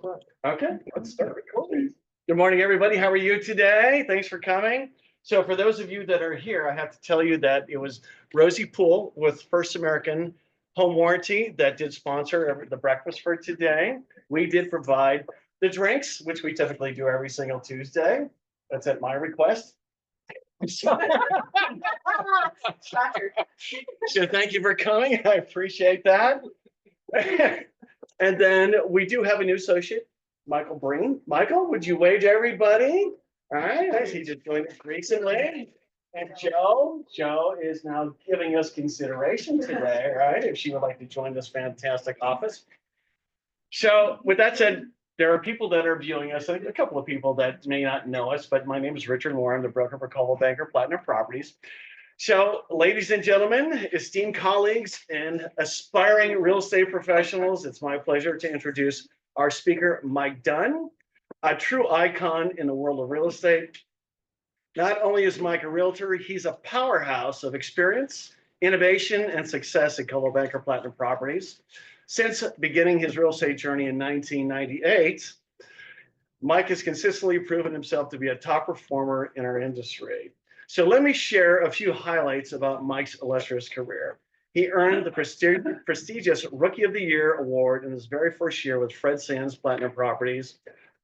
Okay, let's start recording. Good morning, everybody. How are you today? Thanks for coming. So for those of you that are here, I have to tell you that it was Rosie Poole with First American Home Warranty that did sponsor the breakfast for today. We did provide the drinks, which we typically do every single Tuesday. That's at my request. So thank you for coming. I appreciate that. And then we do have a new associate, Michael Breen. Michael, would you wave to everybody? All right, he just joined us recently. And Joe is now giving us consideration today, right? If she would like to join this fantastic office. So with that said, there are people that are viewing us, a couple of people that may not know us, but my name is Richard Moore. I'm the broker for Coldwell Banker Platinum Properties. So, ladies and gentlemen, esteemed colleagues and aspiring real estate professionals, it's my pleasure to introduce our speaker, Mike Dunn, a true icon in the world of real estate. Not only is Mike a realtor, he's a powerhouse of experience, innovation, and success at Coldwell Banker Platinum Properties. Since beginning his real estate journey in 1998, Mike has consistently proven himself to be a top performer in our industry. So let me share a few highlights about Mike's illustrious career. He earned the prestigious Rookie of the Year award in his very first year with Fred Sands Platinum Properties.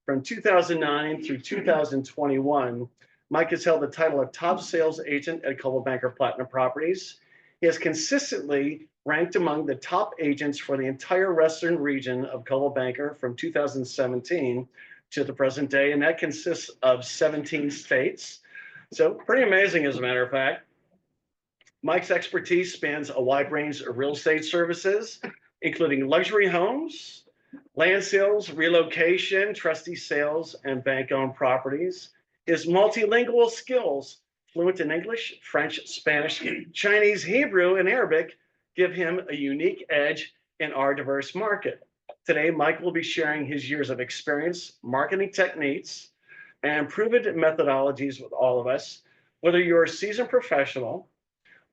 From 2009 through 2021, Mike has held the title of top sales agent at Coldwell Banker Platinum Properties. He has consistently ranked among the top agents for the entire Western region of Coldwell Banker from 2017 to the present day, and that consists of 17 states. So pretty amazing, as a matter of fact. Mike's expertise spans a wide range of real estate services, including luxury homes, land sales, relocation, trustee sales, and bank-owned properties. His multilingual skills, fluent in English, French, Spanish, Chinese, Hebrew, and Arabic, give him a unique edge in our diverse market. Today, Mike will be sharing his years of experience, marketing techniques, and proven methodologies with all of us. Whether you're a seasoned professional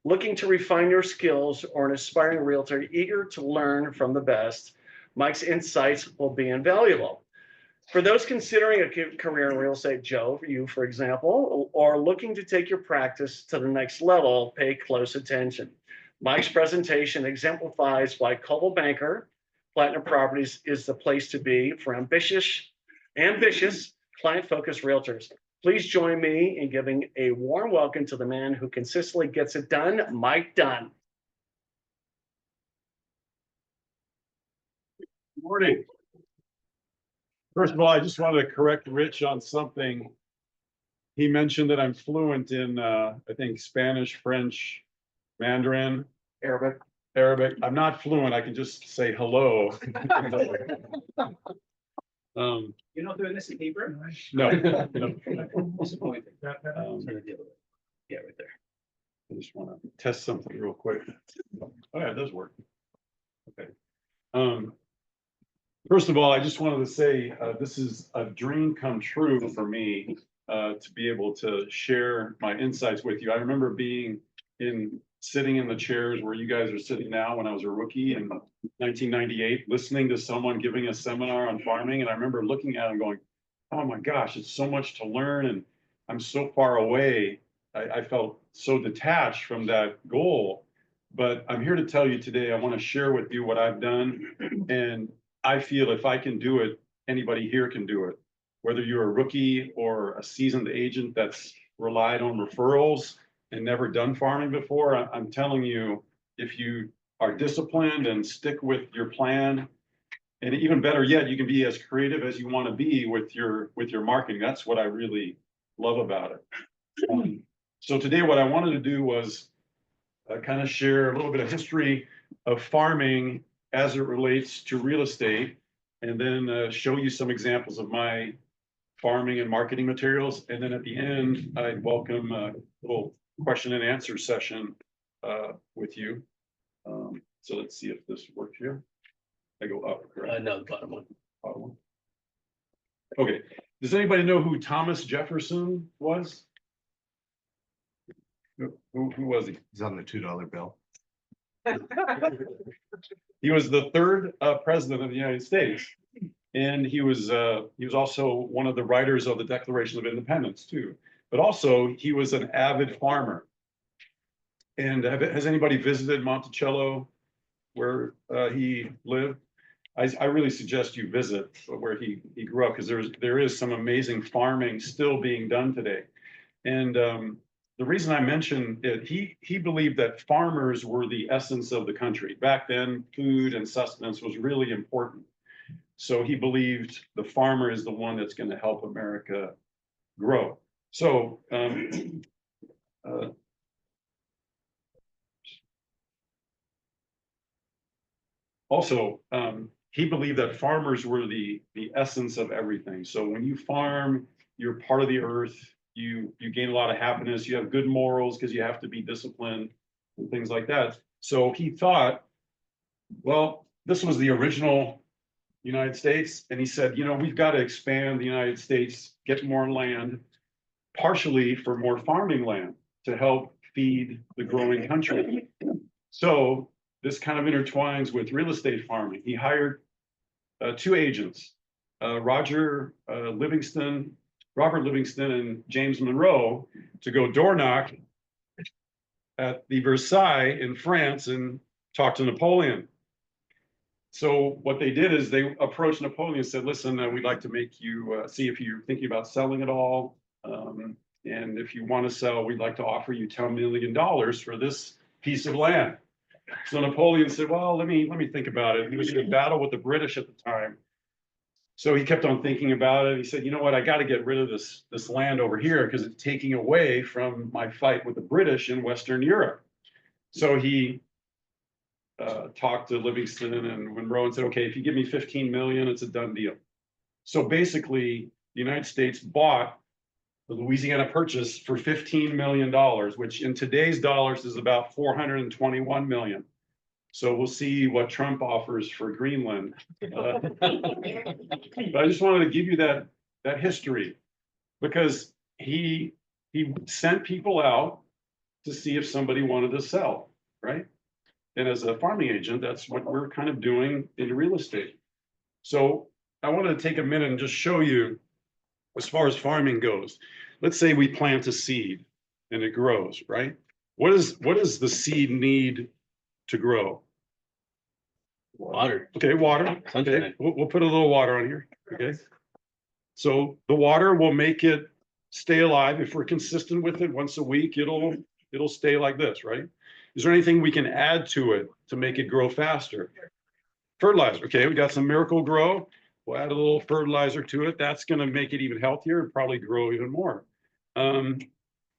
looking to refine your skills or an aspiring realtor eager to learn from the best, Mike's insights will be invaluable. For those considering a career in real estate, Joe, you, for example, or looking to take your practice to the next level, pay close attention. Mike's presentation exemplifies why Coldwell Banker Platinum Properties is the place to be for ambitious, client-focused realtors. Please join me in giving a warm welcome to the man who consistently gets it done, Mike Dunn. Good morning. First of all, I just wanted to correct Rich on something. He mentioned that I'm fluent in, I think, Spanish, French, Mandarin, Arabic. I'm not fluent. I can just say hello. You're not doing this in Hebrew? No. Disappointing. Yeah, right there. I just want to test something real quick. Oh yeah, it does work. Okay. First of all, I just wanted to say this is a dream come true for me to be able to share my insights with you. I remember sitting in the chairs where you guys are sitting now when I was a rookie in 1998, listening to someone giving a seminar on farming. And I remember looking at it and going, oh my gosh, it's so much to learn. And I'm so far away. I felt so detached from that goal. But I'm here to tell you today, I want to share with you what I've done. And I feel if I can do it, anybody here can do it. Whether you're a rookie or a seasoned agent that's relied on referrals and never done farming before, I'm telling you, if you are disciplined and stick with your plan, and even better yet, you can be as creative as you want to be with your marketing. That's what I really love about it. So today, what I wanted to do was kind of share a little bit of history of farming as it relates to real estate, and then show you some examples of my farming and marketing materials. And then at the end, I'd welcome a little question and answer session with you. So let's see if this works here. I go up, correct? No, the bottom one. Bottom one. Okay. Does anybody know who Thomas Jefferson was? Who was he? He's on the $2 bill. He was the third president of the United States. And he was also one of the writers of the Declaration of Independence too. But also he was an avid farmer. And has anybody visited Monticello where he lived? I really suggest you visit where he grew up, because there is some amazing farming still being done today. And the reason I mention it, he believed that farmers were the essence of the country. Back then, food and sustenance was really important. So he believed the farmer is the one that's going to help America grow. So also, he believed that farmers were the essence of everything. So when you farm, you're part of the earth. You gain a lot of happiness. You have good morals because you have to be disciplined and things like that. So he thought, well, this was the original United States, and he said, you know, we've got to expand the United States, get more land, partially for more farming land to help feed the growing country. So this kind of intertwines with real estate farming. He hired two agents, Robert Livingston and James Monroe, to go door knock at the Versailles in France and talk to Napoleon. So what they did is they approached Napoleon and said, listen, we'd like to make you see if you're thinking about selling it all. And if you want to sell, we'd like to offer you $10 million for this piece of land. So Napoleon said, well, let me think about it. He was in a battle with the British at the time. So he kept on thinking about it. He said, you know what, I got to get rid of this land over here because it's taking away from my fight with the British in Western Europe. So he talked to Livingston and Monroe and said, okay, if you give me 15 million, it's a done deal. So basically, the United States bought the Louisiana Purchase for $15 million, which in today's dollars is about 421 million. So we'll see what Trump offers for Greenland. But I just wanted to give you that history, because he sent people out to see if somebody wanted to sell, right? And as a farming agent, that's what we're kind of doing in real estate. So I wanted to take a minute and just show you, as far as farming goes, let's say we plant a seed and it grows, right? What does the seed need to grow? Water. Okay, water. Okay, we'll put a little water on here. Okay. So the water will make it stay alive. If we're consistent with it once a week, it'll stay like this, right? Is there anything we can add to it to make it grow faster? Fertilizer. Okay, we got some Miracle Grow. We'll add a little fertilizer to it. That's going to make it even healthier and probably grow even more.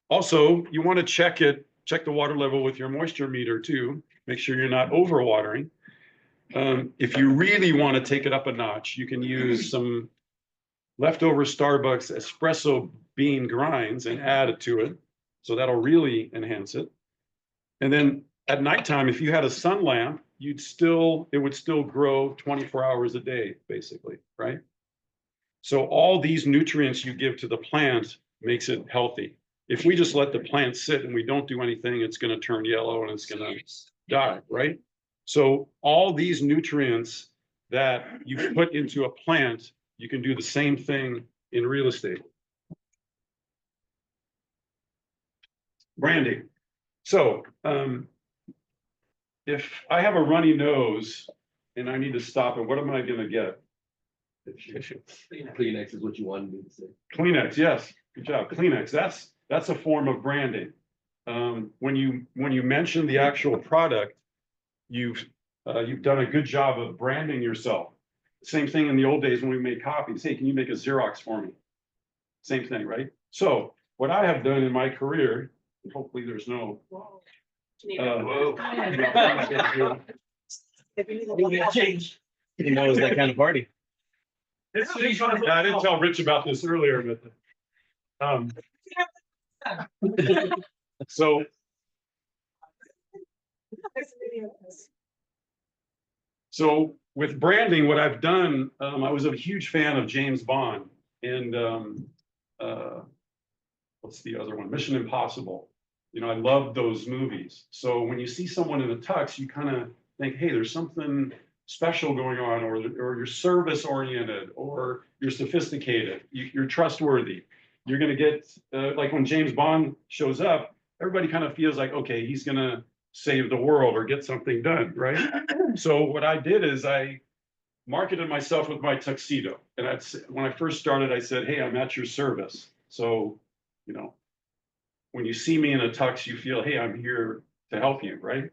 Also, you want to check the water level with your moisture meter too. Make sure you're not overwatering. If you really want to take it up a notch, you can use some leftover Starbucks espresso bean grinds and add it to it. So that'll really enhance it. And then at nighttime, if you had a sun lamp, it would still grow 24 hours a day, basically, right? So all these nutrients you give to the plant makes it healthy. If we just let the plant sit and we don't do anything, it's going to turn yellow and it's going to die, right? So all these nutrients that you put into a plant, you can do the same thing in real estate. Branding. So if I have a runny nose and I need to stop it, what am I going to get? Kleenex is what you wanted me to say. Kleenex, yes, good job. Kleenex. That's a form of branding. When you mention the actual product, you've done a good job of branding yourself. Same thing in the old days when we made copies. Hey, can you make a Xerox for me? Same thing, right? So what I have done in my career, hopefully there's no. Change. You know, it's that kind of party. I didn't tell Rich about this earlier, but so with branding, what I've done, I was a huge fan of James Bond and what's the other one? Mission Impossible. You know, I love those movies. So when you see someone in a tux, you kind of think, hey, there's something special going on, or you're service oriented, or you're sophisticated, you're trustworthy. You're gonna get, like when James Bond shows up, everybody kind of feels like, okay, he's gonna save the world or get something done, right? So what I did is I marketed myself with my tuxedo. And when I first started, I said, hey, I'm at your service. So, you know, when you see me in a tux, you feel, hey, I'm here to help you, right?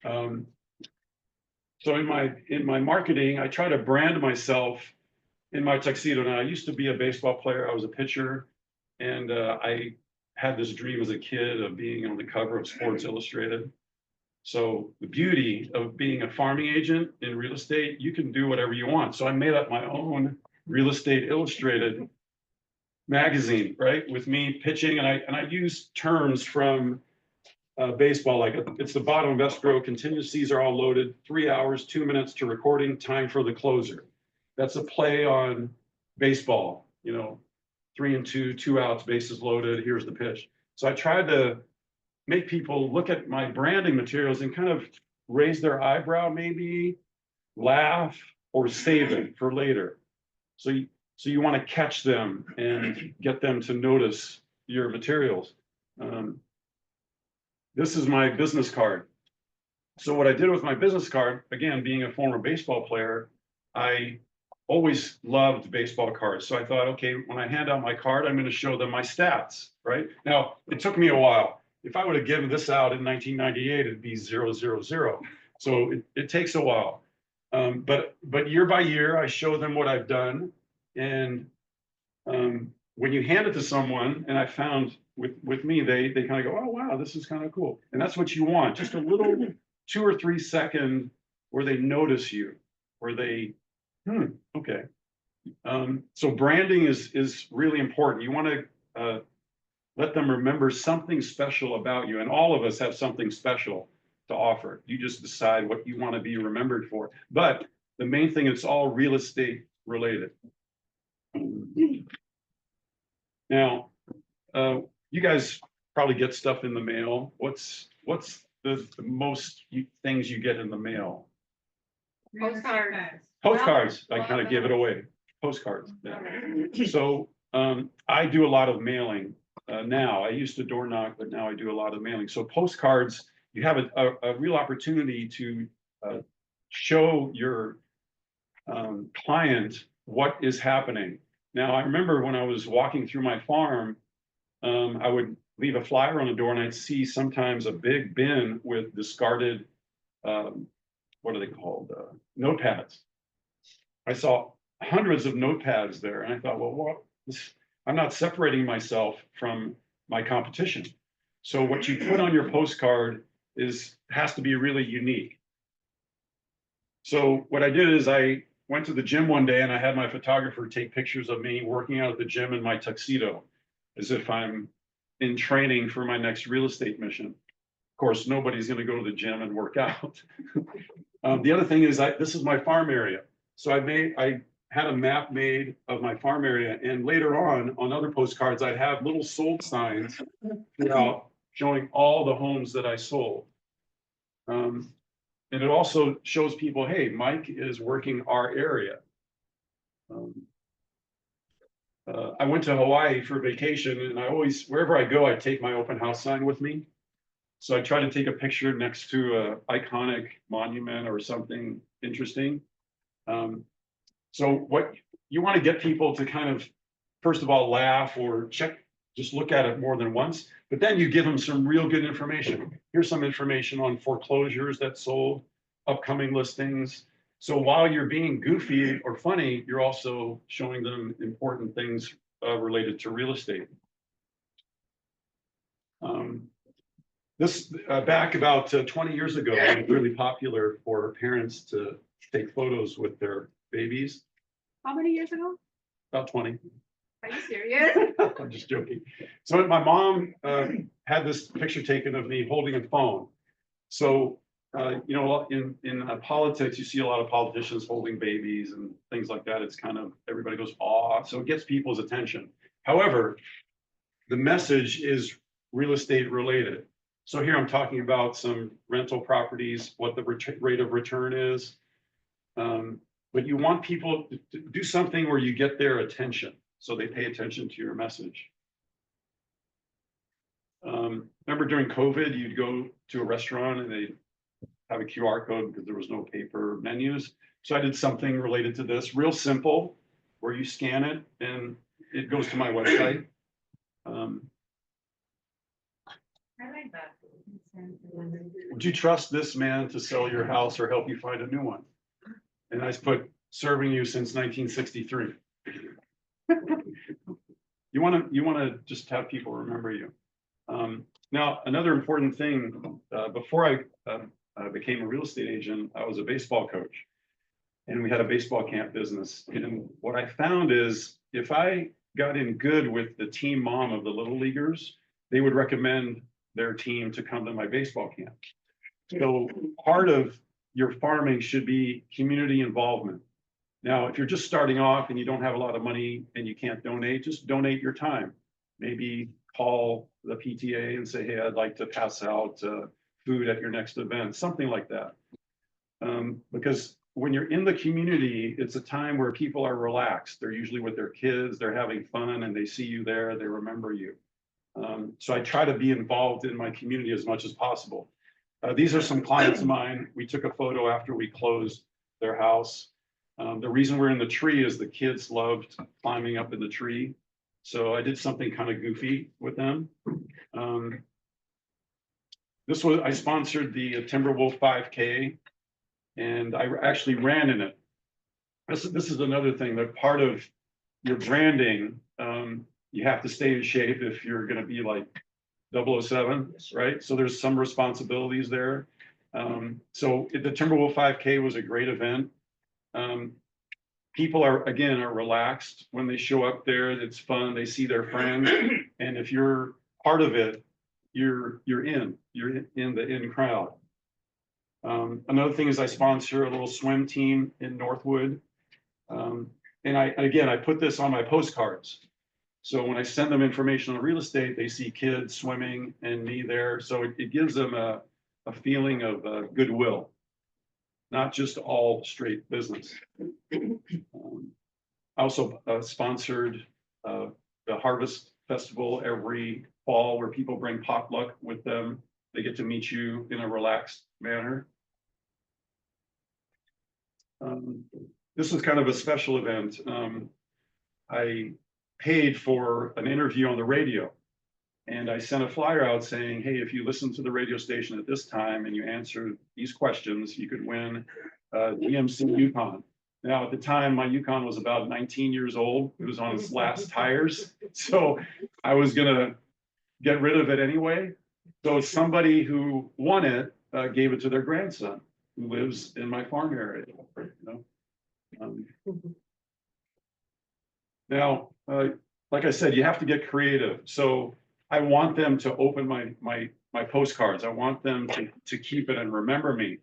So in my marketing, I try to brand myself in my tuxedo. Now, I used to be a baseball player. I was a pitcher, and I had this dream as a kid of being on the cover of Sports Illustrated. So the beauty of being a farming agent in real estate, you can do whatever you want. So I made up my own Real Estate Illustrated magazine, right? With me pitching, and I use terms from baseball, like it's the bottom of escrow, contingencies are all loaded, 3 hours, 2 minutes to recording, time for the closer. That's a play on baseball, you know, 3 and 2, 2 outs, bases loaded, here's the pitch. So I tried to make people look at my branding materials and kind of raise their eyebrow, maybe laugh, or save it for later. So you want to catch them and get them to notice your materials. This is my business card. So what I did with my business card, again, being a former baseball player, I always loved baseball cards. So I thought, okay, when I hand out my card, I'm going to show them my stats, right? Now, it took me a while. If I would have given this out in 1998, it'd be 000. So it takes a while. But year by year, I show them what I've done. And when you hand it to someone, and I found with me, they kind of go, oh, wow, this is kind of cool. And that's what you want, just a little 2 or 3 second where they notice you, where they, okay. So branding is really important. You want to let them remember something special about you. And all of us have something special to offer. You just decide what you want to be remembered for. But the main thing, it's all real estate related. Now, you guys probably get stuff in the mail. What's the most things you get in the mail? Postcards. Postcards. I kind of give it away. Postcards. Yeah. So I do a lot of mailing now. I used to door knock, but now I do a lot of mailing. So postcards, you have a real opportunity to show your client what is happening. Now, I remember when I was walking through my farm, I would leave a flyer on the door, and I'd see sometimes a big bin with discarded, what are they called? Notepads. I saw hundreds of notepads there, and I thought, well, I'm not separating myself from my competition. So what you put on your postcard has to be really unique. So what I did is I went to the gym one day, and I had my photographer take pictures of me working out at the gym in my tuxedo, as if I'm in training for my next real estate mission. Of course, nobody's going to go to the gym and work out. The other thing is, this is my farm area. So I had a map made of my farm area, and later on other postcards, I'd have little sold signs throughout showing all the homes that I sold. And it also shows people, hey, Mike is working our area. I went to Hawaii for vacation, and wherever I go, I take my open house sign with me. So I try to take a picture next to an iconic monument or something interesting. So what you want to get people to kind of, first of all, laugh or just look at it more than once, but then you give them some real good information. Here's some information on foreclosures that sold, upcoming listings. So while you're being goofy or funny, you're also showing them important things related to real estate. This back about 20 years ago, it was really popular for parents to take photos with their babies. How many years ago? About 20. Are you serious? I'm just joking. So my mom had this picture taken of me holding a phone. So, you know, in politics, you see a lot of politicians holding babies and things like that. It's kind of, everybody goes, aw, so it gets people's attention. However, the message is real estate related. So here I'm talking about some rental properties, what the rate of return is. But you want people to do something where you get their attention, so they pay attention to your message. Remember during COVID, you'd go to a restaurant and they have a QR code because there was no paper menus. So I did something related to this, real simple, where you scan it and it goes to my website. I like that. Would you trust this man to sell your house or help you find a new one? And I put serving you since 1963. You want to just have people remember you. Now, another important thing, before I became a real estate agent, I was a baseball coach. And we had a baseball camp business. And what I found is if I got in good with the team mom of the little leaguers, they would recommend their team to come to my baseball camp. So part of your farming should be community involvement. Now, if you're just starting off and you don't have a lot of money and you can't donate, just donate your time. Maybe call the PTA and say, hey, I'd like to pass out food at your next event, something like that. Because when you're in the community, it's a time where people are relaxed. They're usually with their kids, they're having fun, and they see you there, they remember you. So I try to be involved in my community as much as possible. These are some clients of mine. We took a photo after we closed their house. The reason we're in the tree is the kids loved climbing up in the tree. So I did something kind of goofy with them. I sponsored the Timberwolf 5K. And I actually ran in it. This is another thing that part of your branding, you have to stay in shape if you're going to be like 007, right? So there's some responsibilities there. So the Timberwolf 5K was a great event. People are relaxed when they show up there. It's fun. They see their friends, and if you're part of it, you're in the in crowd. Another thing is I sponsor a little swim team in Northwood. And I put this on my postcards. So when I send them information on real estate, they see kids swimming and me there. So it gives them a feeling of goodwill, not just all straight business. I also sponsored the Harvest Festival every fall where people bring potluck with them. They get to meet you in a relaxed manner. This was kind of a special event. I paid for an interview on the radio, and I sent a flyer out saying, hey, if you listen to the radio station at this time and you answer these questions, you could win GMC Yukon. Now, at the time, my Yukon was about 19 years old. It was on its last tires. So I was going to get rid of it anyway. So somebody who won it gave it to their grandson, who lives in my farm area. Now, like I said, you have to get creative. So I want them to open my postcards. I want them to keep it and remember me.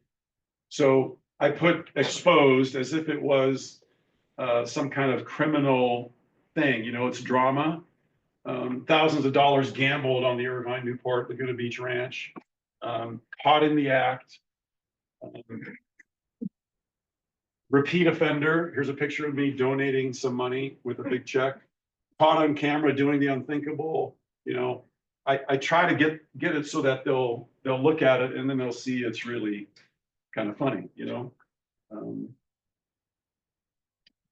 So I put exposed as if it was some kind of criminal thing. It's drama. Thousands of dollars gambled on the Irvine, Newport, Laguna Beach Ranch. Caught in the act. Repeat offender. Here's a picture of me donating some money with a big check. Caught on camera doing the unthinkable. I try to get it so that they'll look at it and then they'll see it's really kind of funny.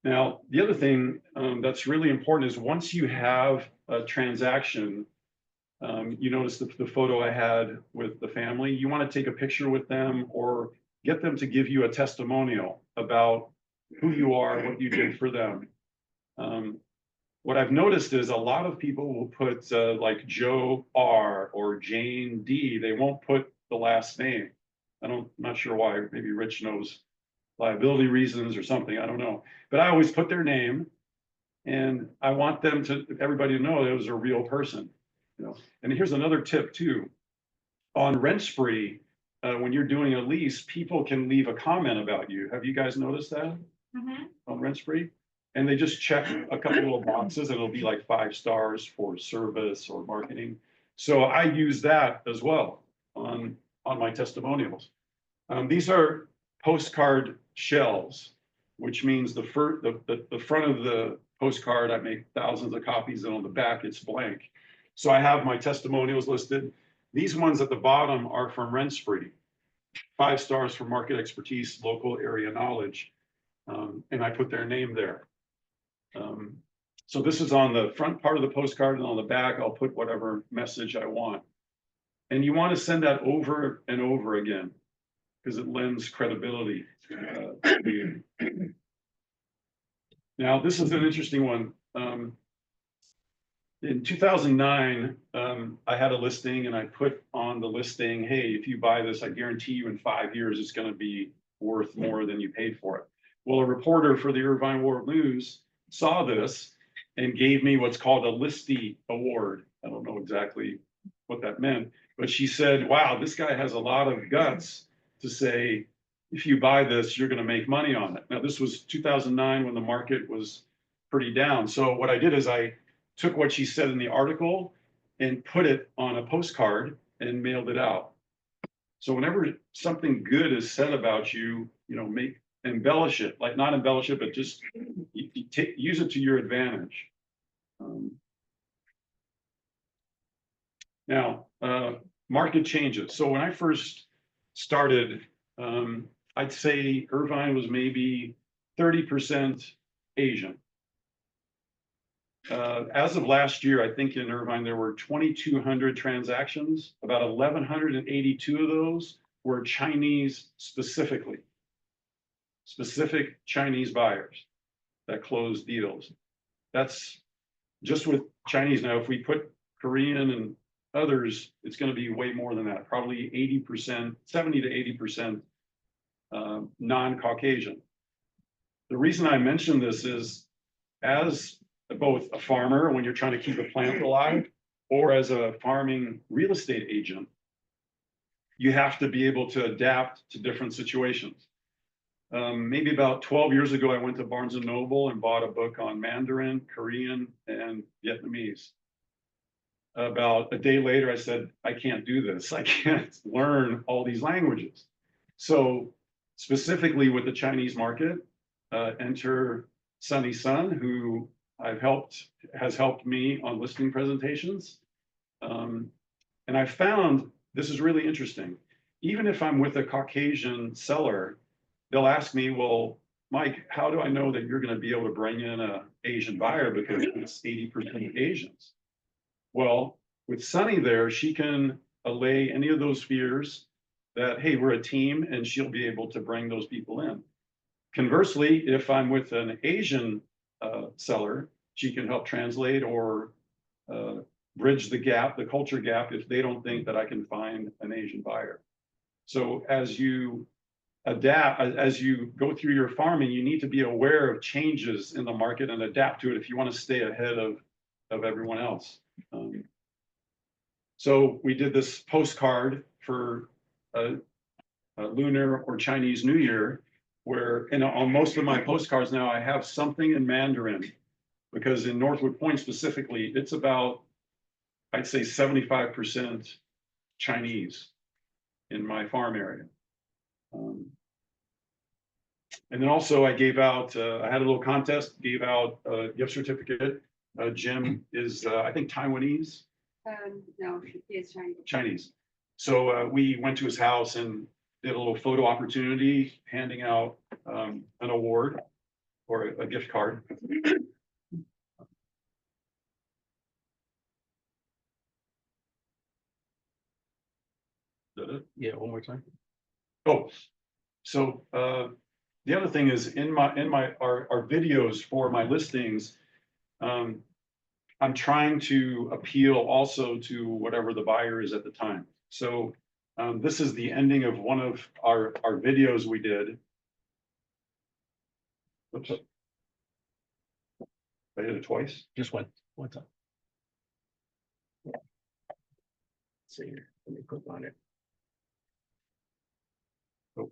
Now, the other thing that's really important is once you have a transaction, you notice the photo I had with the family, you want to take a picture with them or get them to give you a testimonial about who you are, what you did for them. What I've noticed is a lot of people will put like Joe R or Jane D. They won't put the last name. I'm not sure why. Maybe Rich knows liability reasons or something. I don't know. But I always put their name, and I want everybody to know it was a real person. And here's another tip too. On Rent Spree, when you're doing a lease, people can leave a comment about you. Have you guys noticed that on Rent Spree? And they just check a couple little boxes, and it'll be like 5 stars for service or marketing. So I use that as well on my testimonials. These are postcard shelves, which means the front of the postcard, I make thousands of copies, and on the back, it's blank. So I have my testimonials listed. These ones at the bottom are from Rent Spree. 5 stars for market expertise, local area knowledge. And I put their name there. So this is on the front part of the postcard, and on the back, I'll put whatever message I want. And you want to send that over and over again, because it lends credibility to you. Now, this is an interesting one. In 2009, I had a listing, and I put on the listing, hey, if you buy this, I guarantee you in 5 years, it's going to be worth more than you paid for it. Well, a reporter for the Irvine World News saw this and gave me what's called a Listy Award. I don't know exactly what that meant, but she said, wow, this guy has a lot of guts to say, if you buy this, you're going to make money on it. Now, this was 2009 when the market was pretty down. So what I did is I took what she said in the article and put it on a postcard and mailed it out. So whenever something good is said about you, embellish it, like not embellish it, but just use it to your advantage. Now, market changes. So when I first started, I'd say Irvine was maybe 30% Asian. As of last year, I think in Irvine, there were 2,200 transactions. About 1,182 of those were Chinese specifically. Specific Chinese buyers that closed deals. That's just with Chinese. Now, if we put Korean and others, it's going to be way more than that, probably 80%, 70 to 80% non-Caucasian. The reason I mention this is, as both a farmer, when you're trying to keep a plant alive, or as a farming real estate agent, you have to be able to adapt to different situations. Maybe about 12 years ago, I went to Barnes and Noble and bought a book on Mandarin, Korean, and Vietnamese. About a day later, I said, I can't do this. I can't learn all these languages. So specifically with the Chinese market, enter Sunny Sun, who has helped me on listing presentations. And I found this is really interesting. Even if I'm with a Caucasian seller, they'll ask me, well, Mike, how do I know that you're going to be able to bring in an Asian buyer because it's 80% Asians? Well, with Sunny there, she can allay any of those fears that, hey, we're a team, and she'll be able to bring those people in. Conversely, if I'm with an Asian seller, she can help translate or bridge the gap, the culture gap, if they don't think that I can find an Asian buyer. So as you adapt, as you go through your farming, you need to be aware of changes in the market and adapt to it if you want to stay ahead of everyone else. So we did this postcard for a Lunar or Chinese New Year, where on most of my postcards now, I have something in Mandarin, because in Northwood Point specifically, it's about, I'd say 75% Chinese in my farm area. And then also I gave out, I had a little contest, gave out a gift certificate. Jim is, I think, Taiwanese. No, he is Chinese. Chinese. So we went to his house and did a little photo opportunity, handing out an award or a gift card. Yeah, one more time. Oh, so the other thing is in our videos for my listings, I'm trying to appeal also to whatever the buyer is at the time. So this is the ending of one of our videos we did. Oops. I did it twice. Just one time. Let's see here. Let me click on it. Oh.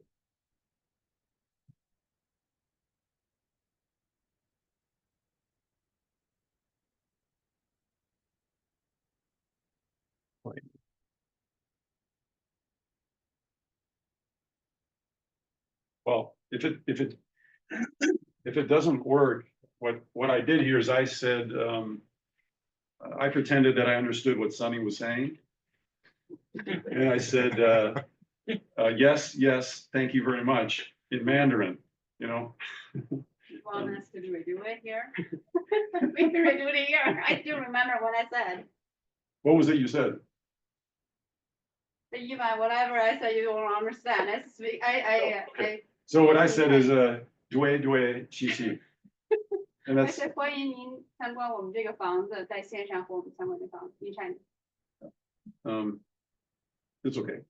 if it doesn't work, what I did here is I said, I pretended that I understood what Sonny was saying. And I said, yes, yes, thank you very much in Mandarin, you know? You want us to redo it here? We can redo it here. I do remember what I said. What was it you said? But even whatever I said, you don't understand. I speak, So what I said is, due, qi qi. And 而 that's, 且欢迎您参观我们这个房子，在线上和我们参观这房子。您看， it's okay.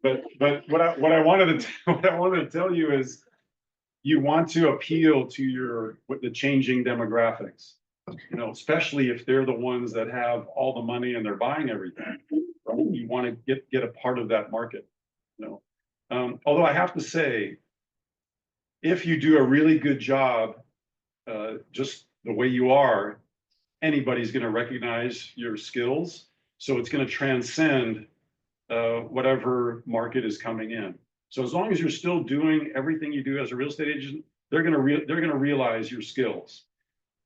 But what I wanted to tell you is you want to appeal to the changing demographics, you know, especially if they're the ones that have all the money and they're buying everything. Right? You want to get a part of that market, you know. Although I have to say, if you do a really good job, just the way you are, anybody's going to recognize your skills. So it's going to transcend whatever market is coming in. So as long as you're still doing everything you do as a real estate agent, they're going to realize your skills.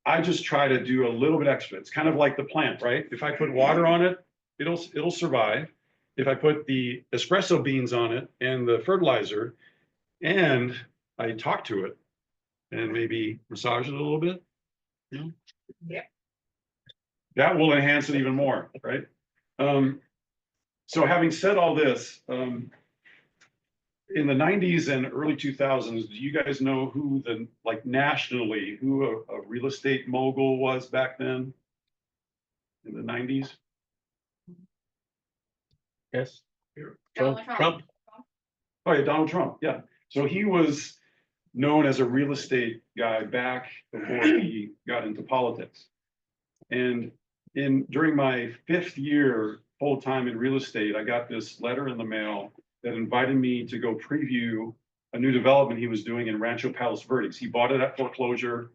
I just try to do a little bit extra. It's kind of like the plant, right? If I put water on it, it'll survive. If I put the espresso beans on it and the fertilizer, and I talk to it and maybe massage it a little bit, you know? Yeah. That will enhance it even more, right? So having said all this, in the 90s and early 2000s, do you guys know who nationally, who a real estate mogul was back then? In the 90s? Yes. Donald Trump. Oh yeah, Donald Trump, yeah. So he was known as a real estate guy back before he got into politics. And during my 5th year full-time in real estate, I got this letter in the mail that invited me to go preview a new development he was doing in Rancho Palos Verdes. He bought it at foreclosure.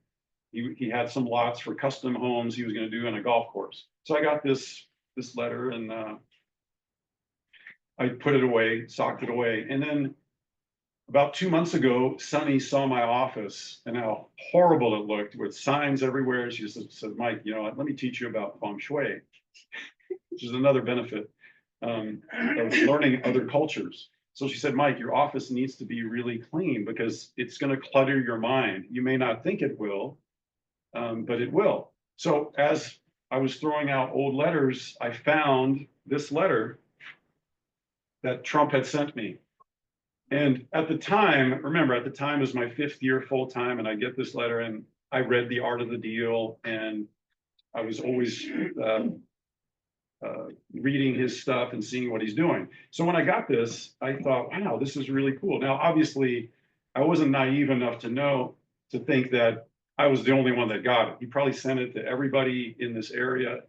He had some lots for custom homes he was going to do on a golf course. So I got this letter and I put it away, socked it away. And then about 2 months ago, Sunny saw my office and how horrible it looked with signs everywhere. She said, Mike, you know, let me teach you about feng shui, which is another benefit of learning other cultures. So she said, Mike, your office needs to be really clean because it's going to clutter your mind. You may not think it will, but it will. So as I was throwing out old letters, I found this letter that Trump had sent me. And at the time, remember, at the time was my 5th year full time, and I get this letter and I read The Art of the Deal, and I was always reading his stuff and seeing what he's doing. So when I got this, I thought, wow, this is really cool. Now, obviously, I wasn't naive enough to think that I was the only one that got it. He probably sent it to everybody in this area.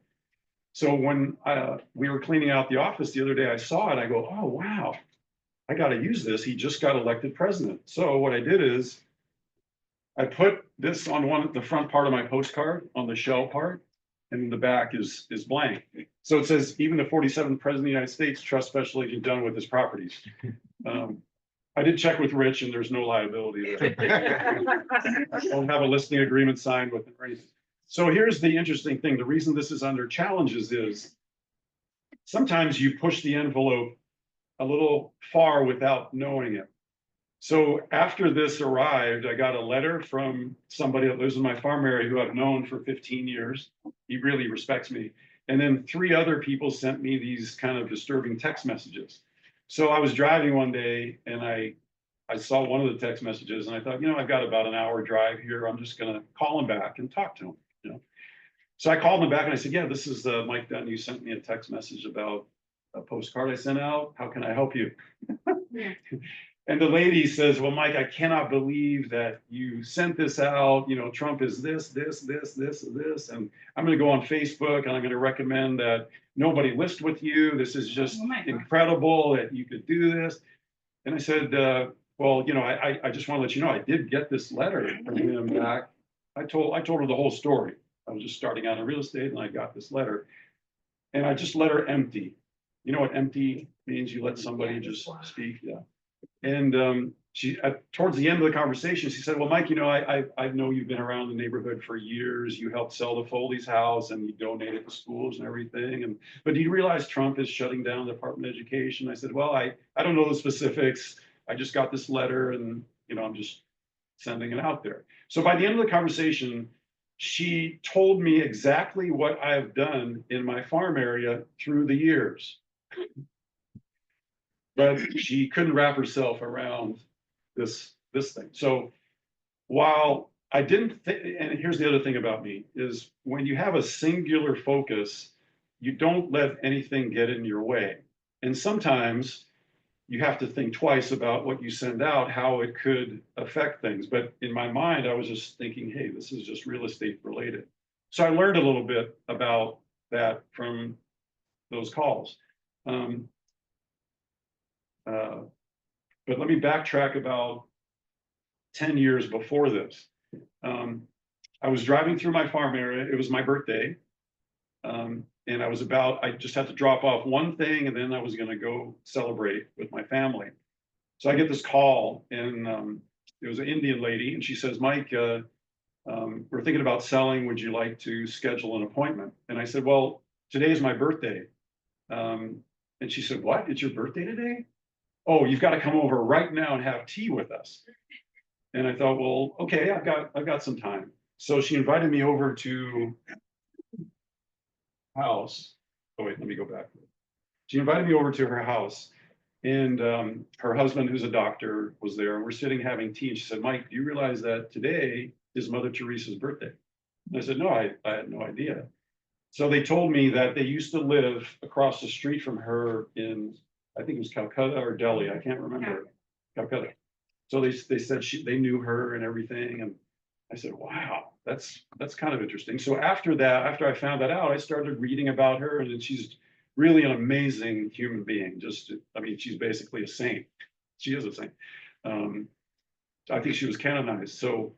So when we were cleaning out the office the other day, I saw it, I go, oh, wow. I got to use this. He just got elected president. So what I did is I put this on the front part of my postcard on the shell part, and the back is blank. So it says, even the 47th president of the United States trusts Special Agent Dunn with his properties. I did check with Rich and there's no liability there. I don't have a listing agreement signed with it or anything. So here's the interesting thing. The reason this is under challenges is sometimes you push the envelope a little far without knowing it. So after this arrived, I got a letter from somebody that lives in my farm area who I've known for 15 years. He really respects me. And then 3 other people sent me these kind of disturbing text messages. So I was driving one day and I saw one of the text messages and I thought, you know, I've got about an hour drive here. I'm just going to call him back and talk to him, you know. So I called him back and I said, yeah, this is Mike Dunn. You sent me a text message about a postcard I sent out. How can I help you? Yeah. And the lady says, well, Mike, I cannot believe that you sent this out. You know, Trump is this, and I'm going to go on Facebook and I'm going to recommend that nobody list with you. This is just incredible that you could do this. And I said, well, you know, I just want to let you know, I did get this letter from him back. I told her the whole story. I was just starting out in real estate and I got this letter and I just let her empty. You know what empty means? You let somebody just speak. Yeah. And towards the end of the conversation, she said, well, Mike, I know you've been around the neighborhood for years. You helped sell the Foley's house and you donated to schools and everything. But do you realize Trump is shutting down the Department of Education? I said, well, I don't know the specifics. I just got this letter and, I'm just sending it out there. So by the end of the conversation, she told me exactly what I have done in my farm area through the years. But she couldn't wrap herself around this thing. So while I didn't think, and here's the other thing about me, is when you have a singular focus, you don't let anything get in your way. And sometimes you have to think twice about what you send out, how it could affect things. But in my mind, I was just thinking, hey, this is just real estate related. So I learned a little bit about that from those calls. But let me backtrack about 10 years before this. I was driving through my farm area. It was my birthday. And I just had to drop off one thing and then I was going to go celebrate with my family. So I get this call and it was an Indian lady and she says, Mike, we're thinking about selling. Would you like to schedule an appointment? And I said, well, today is my birthday. And she said, what? It's your birthday today? Oh, you've got to come over right now and have tea with us. And I thought, well, okay, I've got some time. So she invited me over to house. Oh wait, let me go back. She invited me over to her house, and her husband, who's a doctor, was there, and we're sitting having tea. And she said, Mike, do you realize that today is Mother Teresa's birthday? And I said, no, I had no idea. So they told me that they used to live across the street from her in, I think it was Calcutta or Delhi. I can't remember. Calcutta. So they said they knew her and everything. And I said, wow, that's kind of interesting. So after I found that out, I started reading about her, and she's really an amazing human being. She's basically a saint. She is a saint. I think she was canonized. So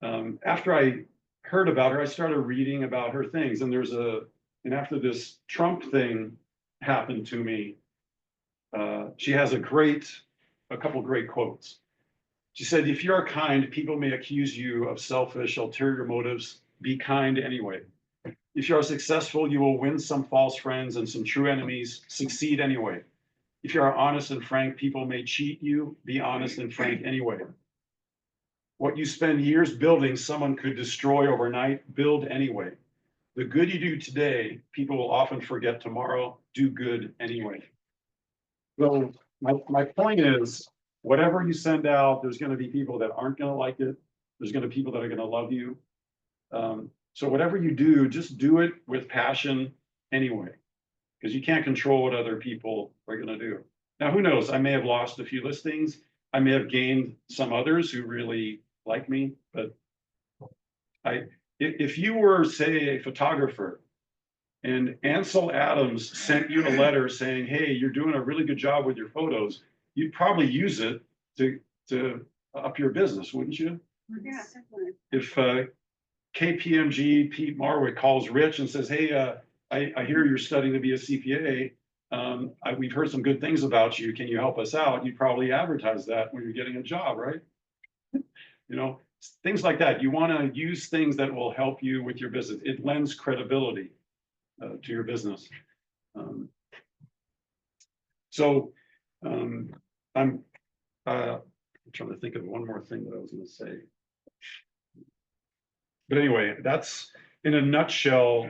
after I heard about her, I started reading about her things. And and after this Trump thing happened to me, she has a couple great quotes. She said, if you are kind, people may accuse you of selfish, ulterior motives. Be kind anyway. If you are successful, you will win some false friends and some true enemies. Succeed anyway. If you are honest and frank, people may cheat you. Be honest and frank anyway. What you spend years building, someone could destroy overnight. Build anyway. The good you do today, people will often forget tomorrow. Do good anyway. So my point is, whatever you send out, there's going to be people that aren't going to like it. There's going to be people that are going to love you. So whatever you do, just do it with passion anyway, because you can't control what other people are going to do. Now, who knows? I may have lost a few listings. I may have gained some others who really like me. But if you were, say, a photographer, and Ansel Adams sent you a letter saying, hey, you're doing a really good job with your photos, you'd probably use it to up your business, wouldn't you? Yeah, definitely. If KPMG Pete Marwick calls Rich and says, hey, I hear you're studying to be a CPA. We've heard some good things about you. Can you help us out? You'd probably advertise that when you're getting a job, right? Things like that. You want to use things that will help you with your business. It lends credibility to your business. I'm trying to think of one more thing that I was going to say. But anyway, that's in a nutshell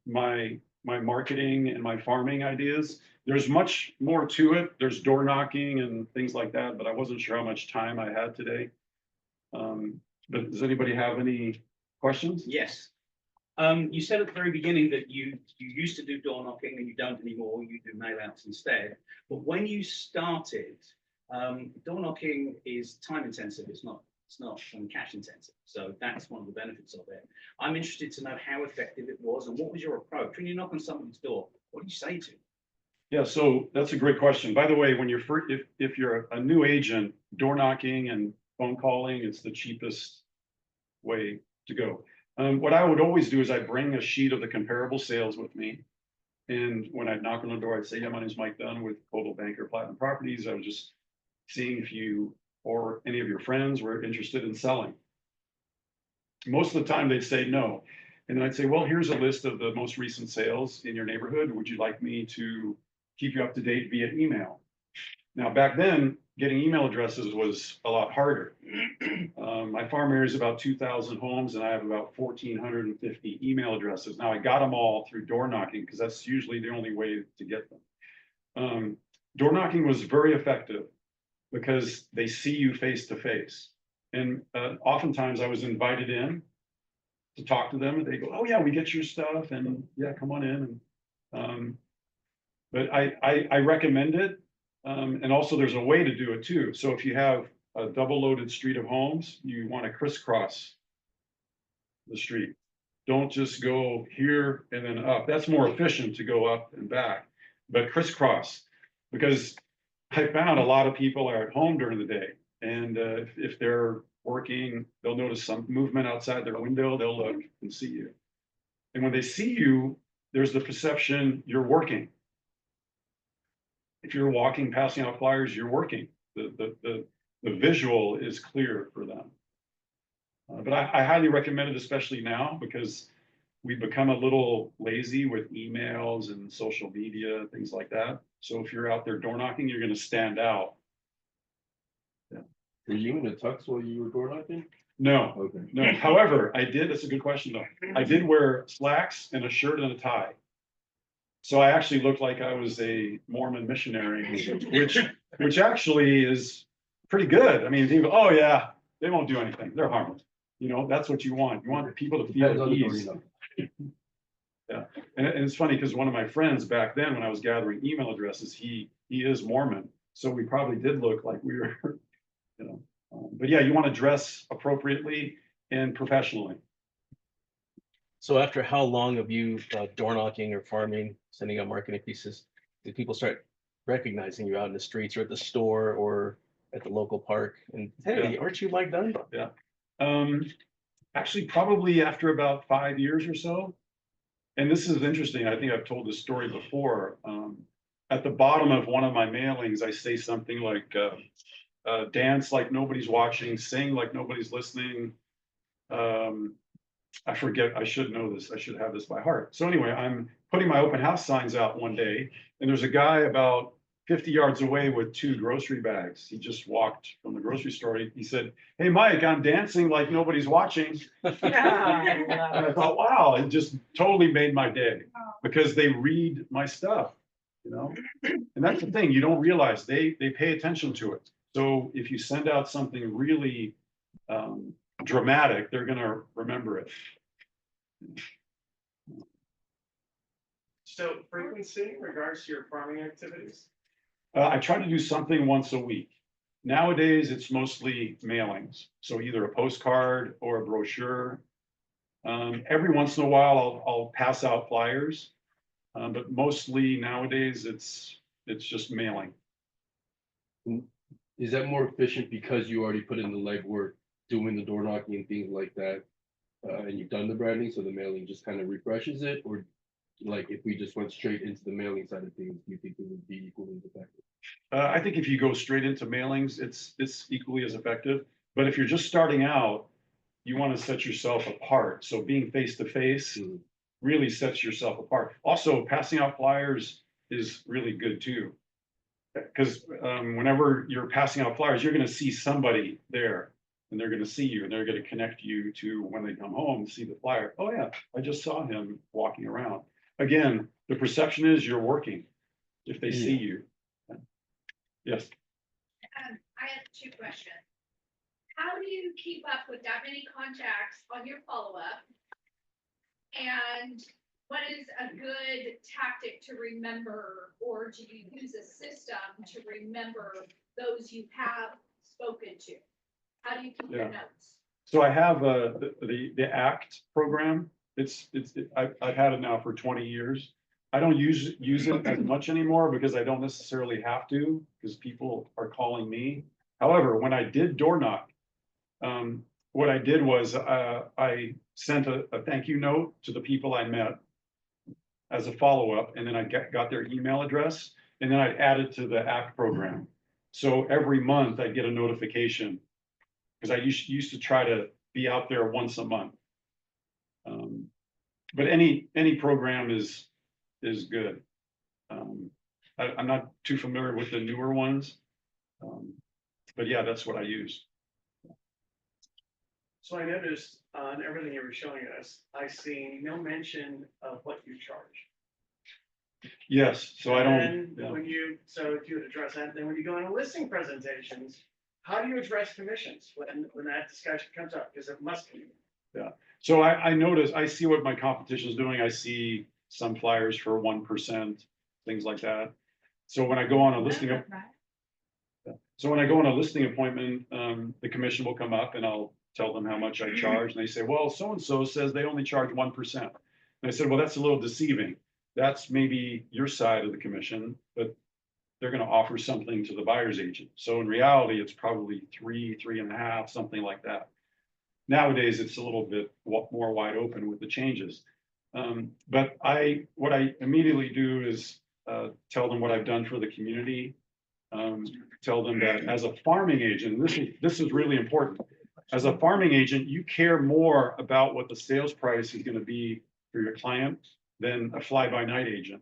my marketing and my farming ideas. There's much more to it. There's door knocking and things like that, but I wasn't sure how much time I had today. But does anybody have any questions? Yes. You said at the very beginning that you used to do door knocking and you don't anymore. You do mail outs instead. But when you started, door knocking is time intensive. It's not cash intensive. So that's one of the benefits of it. I'm interested to know how effective it was and what was your approach when you knock on somebody's door. What do you say to them? Yeah, so that's a great question. By the way, when you're if you're a new agent, door knocking and phone calling, it's the cheapest way to go. What I would always do is I bring a sheet of the comparable sales with me. And when I'd knock on the door, I'd say, yeah, my name is Mike Dunn with Coldwell Banker Platinum Properties. I was just seeing if you or any of your friends were interested in selling. Most of the time they'd say no. And then I'd say, well, here's a list of the most recent sales in your neighborhood. Would you like me to keep you up to date via email? Now, back then, getting email addresses was a lot harder. My farm area is about 2,000 homes and I have about 1,450 email addresses. Now I got them all through door knocking because that's usually the only way to get them. Door knocking was very effective because they see you face to face. And oftentimes I was invited in to talk to them and they go, oh yeah, we get your stuff and yeah, come on in. And, but I recommend it. And also there's a way to do it too. So if you have a double loaded street of homes, you want to crisscross the street. Don't just go here and then up. That's more efficient to go up and back, but crisscross, because I found a lot of people are at home during the day. And if they're working, they'll notice some movement outside their window, they'll look and see you. And when they see you, there's the perception you're working. If you're walking, passing out flyers, you're working. The visual is clear for them. But I highly recommend it, especially now, because we've become a little lazy with emails and social media, things like that. So if you're out there door knocking, you're going to stand out. Yeah. Were you in a tux while you were door knocking? No, Okay. no. However, I did, that's a good question though. I did wear slacks and a shirt and a tie. So I actually looked like I was a Mormon missionary, which actually is pretty good. I mean, people, oh yeah, they won't do anything. They're harmless. You know, that's what you want. You want people to feel Depends at on the door, ease. you know. Yeah, and it's funny because one of my friends back then, when I was gathering email addresses, he is Mormon, so we probably did look like we were, you know. But yeah, you want to dress appropriately and professionally. So after how long of you door knocking or farming, sending out marketing pieces, did people start recognizing you out in the streets or at the store or at the local park? And hey, aren't you Mike Dunn? Yeah. Actually, probably after about 5 years or so. And this is interesting. I think I've told this story before. At the bottom of one of my mailings, I say something like, dance like nobody's watching, sing like nobody's listening. I forget, I should know this. I should have this by heart. So anyway, I'm putting my open house signs out one day, and there's a guy about 50 yards away with 2 grocery bags. He just walked from the grocery store. He said, hey, Mike, I'm dancing like nobody's watching. And I thought, wow, it just totally made my day because they read my stuff, you know? And that's the thing, you don't realize they pay attention to it. So if you send out something really dramatic, they're gonna remember it. So frequency in regards to your farming activities? I try to do something once a week. Nowadays, it's mostly mailings. So either a postcard or a brochure. Every once in a while, I'll pass out flyers. But mostly nowadays, it's just mailing. Is that more efficient because you already put in the legwork, doing the door knocking and things like that? And you've done the branding, so the mailing just kind of refreshes it? Or like if we just went straight into the mailing side of things, do you think it would be equally as effective? I think if you go straight into mailings, it's equally as effective. But if you're just starting out, you want to set yourself apart. So being face to face really sets yourself apart. Also, passing out flyers is really good too. Because whenever you're passing out flyers, you're going to see somebody there and they're going to see you and they're going to connect you to when they come home, see the flyer. Oh yeah, I just saw him walking around. Again, the perception is you're working if they see you. Yes. I have 2 questions. How do you keep up with that many contacts on your follow-up? And what is a good tactic to remember, or do you use a system to remember those you have spoken to? How do you keep your notes? So I have the ACT program. I've had it now for 20 years. I don't use it as much anymore because I don't necessarily have to, because people are calling me. However, when I did door knock, what I did was I sent a thank you note to the people I met as a follow-up, and then I got their email address, and then I added to the ACT program. So every month I get a notification, because I used to try to be out there once a month. But any program is good. I'm not too familiar with the newer ones. But yeah, that's what I use. So I noticed on everything you were showing us, I see no mention of what you charge. Yes, so I don't, And yeah. then when you, so if you would address that, then when you go into listing presentations, how do you address commissions when that discussion comes up? Because it must be. So I notice, I see what my competition is doing. I see some flyers for 1%, things like that. So when I go on a listing, so when I go on a listing appointment, the commission will come up and I'll tell them how much I charge. And they say, well, so-and-so says they only charge 1%. And I said, well, that's a little deceiving. That's maybe your side of the commission, but they're going to offer something to the buyer's agent. So in reality, it's probably 3.5, something like that. Nowadays, it's a little bit more wide open with the changes. But what I immediately do is tell them what I've done for the community. Tell them that as a farming agent, this is really important. As a farming agent, you care more about what the sales price is going to be for your client than a fly-by-night agent,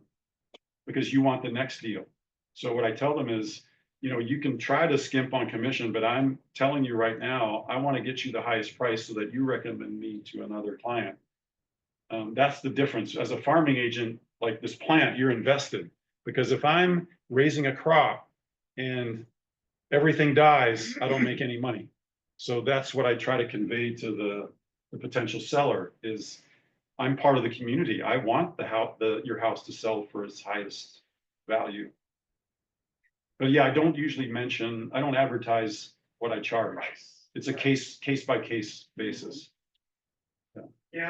because you want the next deal. So what I tell them is, you can try to skimp on commission, but I'm telling you right now, I want to get you the highest price so that you recommend me to another client. That's the difference. As a farming agent, like this plant, you're invested, because if I'm raising a crop and everything dies, I don't make any money. So that's what I try to convey to the potential seller is I'm part of the community. I want your house to sell for its highest value. But yeah, I don't advertise what I charge. It's a case by case basis.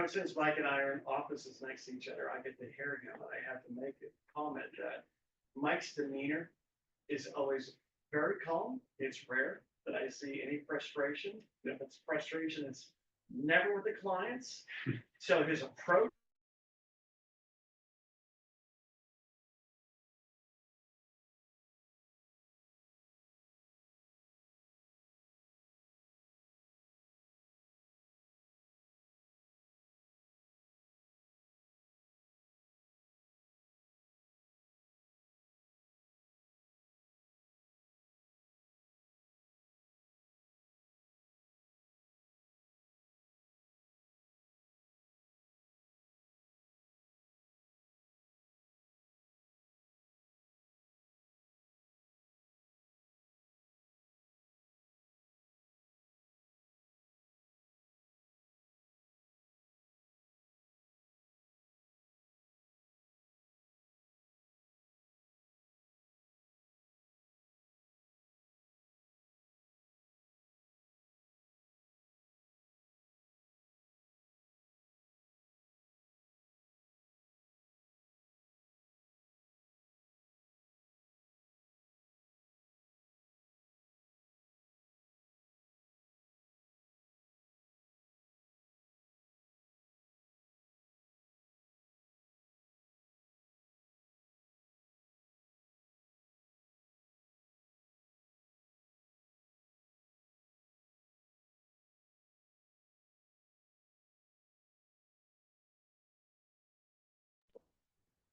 Since Mike and I are in offices next to each other, I get to hear him, and I have to make a comment that Mike's demeanor is always very calm. It's rare that I see any frustration. If it's frustration, it's never with the clients. So his approach.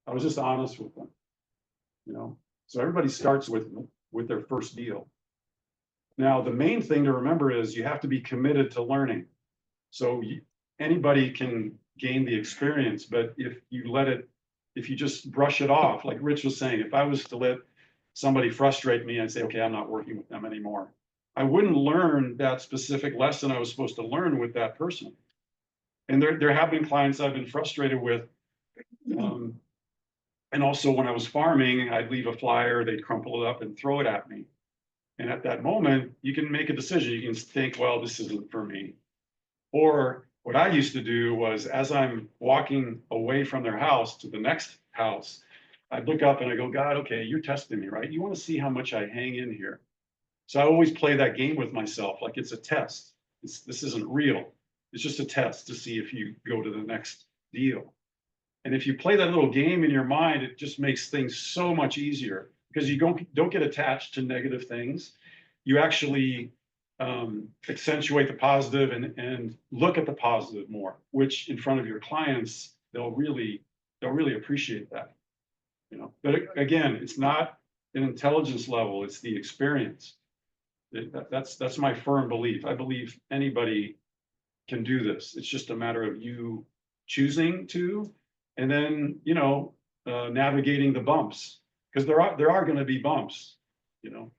I was just honest with them, So everybody starts with their first deal. Now, the main thing to remember is you have to be committed to learning. So anybody can gain the experience, but if you just brush it off, like Rich was saying, if I was to let somebody frustrate me and say, okay, I'm not working with them anymore, I wouldn't learn that specific lesson I was supposed to learn with that person. And there have been clients I've been frustrated with. And also when I was farming, I'd leave a flyer, they'd crumple it up and throw it at me. And at that moment, you can make a decision. You can think, well, this isn't for me. Or what I used to do was, as I'm walking away from their house to the next house, I'd look up and I go, God, okay, you're testing me, right? You want to see how much I hang in here. So I always play that game with myself, like it's a test. This isn't real. It's just a test to see if you go to the next deal. And if you play that little game in your mind, it just makes things so much easier. because you don't get attached to negative things. You actually accentuate the positive and look at the positive more, which in front of your clients, they'll really appreciate that. You know, but again, it's not an intelligence level, it's the experience. That's my firm belief. I believe anybody can do this. It's just a matter of you choosing to, and then, you know, navigating the bumps, because there are going to be bumps, you know.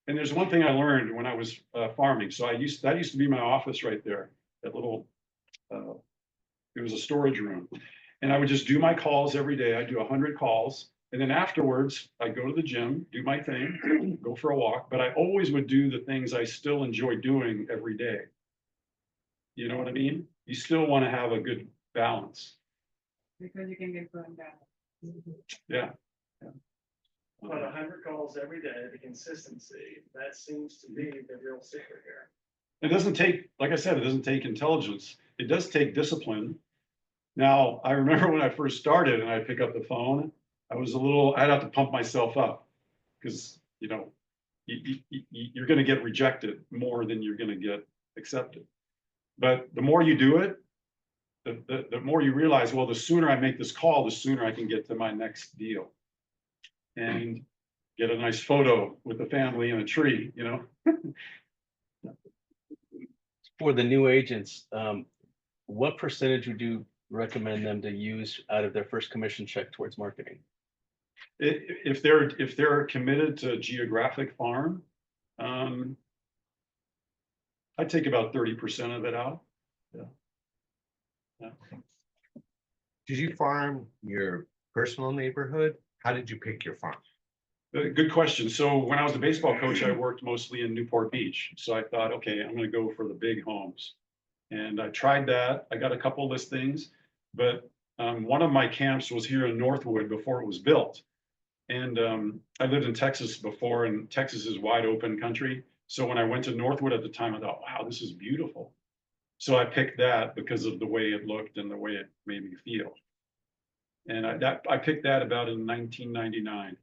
And there's one thing I learned when I was farming. So that used to be my office right there, that little, it was a storage room. And I would just do my calls every day. I'd do 100 calls. And then afterwards, I'd go to the gym, do my thing, go for a walk. But I always would do the things I still enjoy doing every day. You know what I mean? You still want to have a good balance. Because you can get burned out. Yeah. But 100 calls every day, the consistency, that seems to be the real secret here. It doesn't take, like I said, it doesn't take intelligence. It does take discipline. Now, I remember when I first started and I'd pick up the phone, I'd have to pump myself up because, you know, you're going to get rejected more than you're going to get accepted. But the more you do it, the more you realize, well, the sooner I make this call, the sooner I can get to my next deal and get a nice photo with the family in a tree, you know? For the new agents, what percentage would you recommend them to use out of their first commission check towards marketing? If they're committed to geographic farm, I'd take about 30% of it out. Yeah. Did you farm your personal neighborhood? How did you pick your farm? Good question. So when I was a baseball coach, I worked mostly in Newport Beach. So I thought, okay, I'm going to go for the big homes. And I tried that. I got a couple listings, but one of my camps was here in Northwood before it was built. And I lived in Texas before, and Texas is wide open country. So when I went to Northwood at the time, I thought, wow, this is beautiful. So I picked that because of the way it looked and the way it made me feel. And I picked that about in 1999.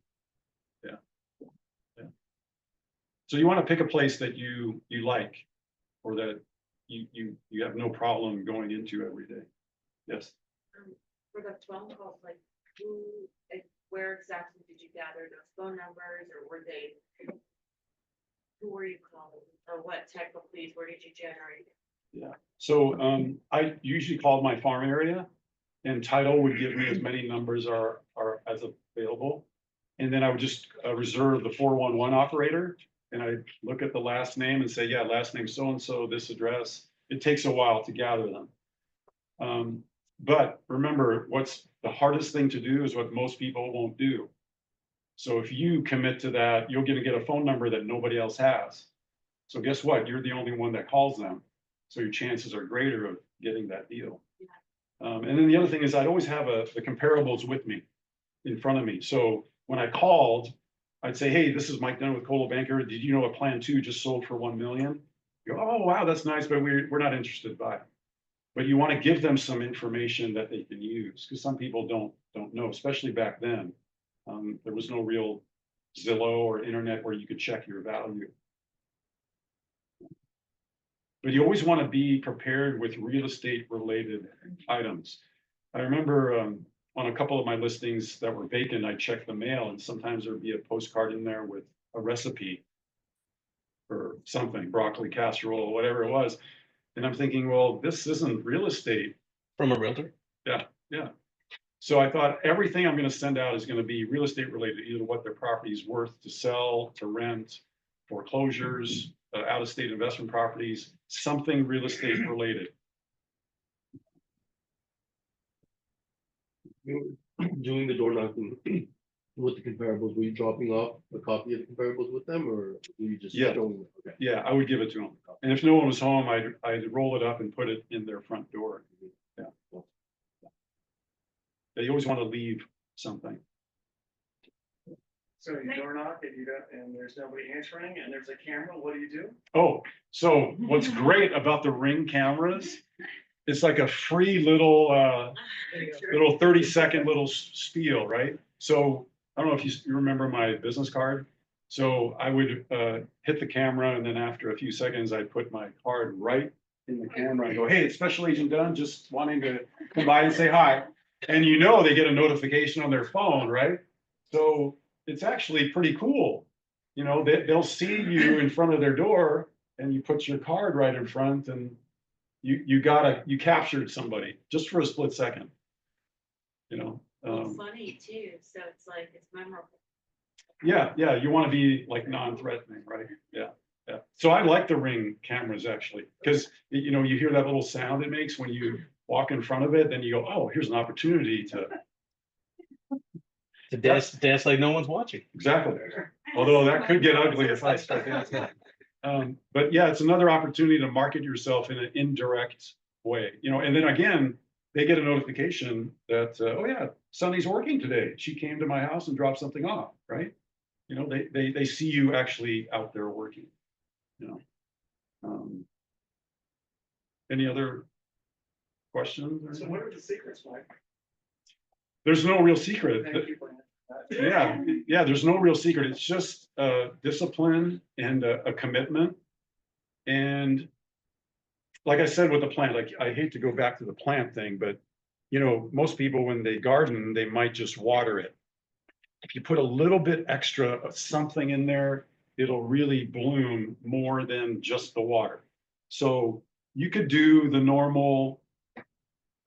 Yeah. So you want to pick a place that you like, or that you have no problem going into every day. Yes. For the phone calls, like where exactly did you gather those phone numbers, or who were you calling, or what type of leads? Where did you generate? Yeah. So I usually called my farm area, and title would give me as many numbers are as available. And then I would just reserve the 411 operator, and I look at the last name and say, yeah, last name so-and-so, this address. It takes a while to gather them. But remember, what's the hardest thing to do is what most people won't do. So if you commit to that, you're going to get a phone number that nobody else has. So guess what? You're the only one that calls them. So your chances are greater of getting that deal. And then the other thing is I'd always have the comparables with me in front of me. So when I called, I'd say, hey, this is Mike Dunn with Coldwell Banker. Did you know a Plan 2 just sold for 1 million? You go, oh, wow, that's nice, but we're not interested by it. But you want to give them some information that they can use, because some people don't know, especially back then. There was no real Zillow or internet where you could check your value. But you always want to be prepared with real estate related items. I remember on a couple of my listings that were vacant, I checked the mail, and sometimes there'd be a postcard in there with a recipe for something, broccoli casserole, whatever it was. And I'm thinking, well, this isn't real estate. From a realtor? Yeah. So I thought everything I'm going to send out is going to be real estate related, either what their property is worth to sell, to rent, foreclosures, out-of-state investment properties, something real estate related. Doing the door knocking with the comparables, were you dropping off a copy of the comparables with them, or were you just Yeah. showing them? Okay. Yeah, I would give it to them. And if no one was home, I'd roll it up and put it in their front door. Yeah. You always want to leave something. So you door knock and and there's nobody answering and there's a camera, what do you do? Oh, so what's great about the Ring cameras, it's like a free little 30-second little spiel, right? So I don't know if you remember my business card. So I would hit the camera, and then after a few seconds, I'd put my card right in the camera and go, hey, it's Special Agent Dunn, just wanting to come by and say hi. And you know, they get a notification on their phone, right? So it's actually pretty cool. You know, they'll see you in front of their door and you put your card right in front, and you captured somebody just for a split second. You know, It's funny too, so it's like, it's memorable. yeah, you want to be like non-threatening, right? Yeah. So I like the Ring cameras actually, because you know, you hear that little sound it makes when you walk in front of it, then you go, oh, here's an opportunity to. To dance like no one's watching. Exactly. Although that could get ugly if I start dancing. But yeah, it's another opportunity to market yourself in an indirect way, you know, and then again, they get a notification that, oh yeah, Sunny's working today. She came to my house and dropped something off, right? You know, they see you actually out there working, you know. Any other questions? So what are the secrets, Mike? There's no real secret. Thank you for that. Yeah, there's no real secret. It's just discipline and a commitment. And like I said with the plant, like I hate to go back to the plant thing, but you know, most people when they garden, they might just water it. If you put a little bit extra of something in there, it'll really bloom more than just the water. So you could do the normal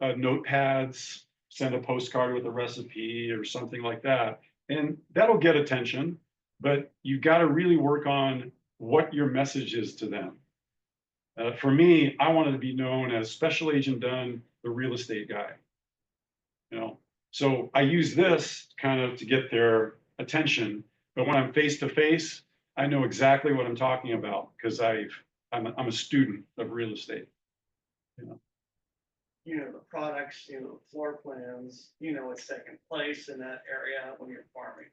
notepads, send a postcard with a recipe or something like that, and that'll get attention, but you've got to really work on what your message is to them. For me, I wanted to be known as Special Agent Dunn, the real estate guy. You know, so I use this kind of to get their attention, but when I'm face to face, I know exactly what I'm talking about because I'm a student of real estate. You know. You know, the products, you know, floor plans, you know, it's taking place in that area when you're farming.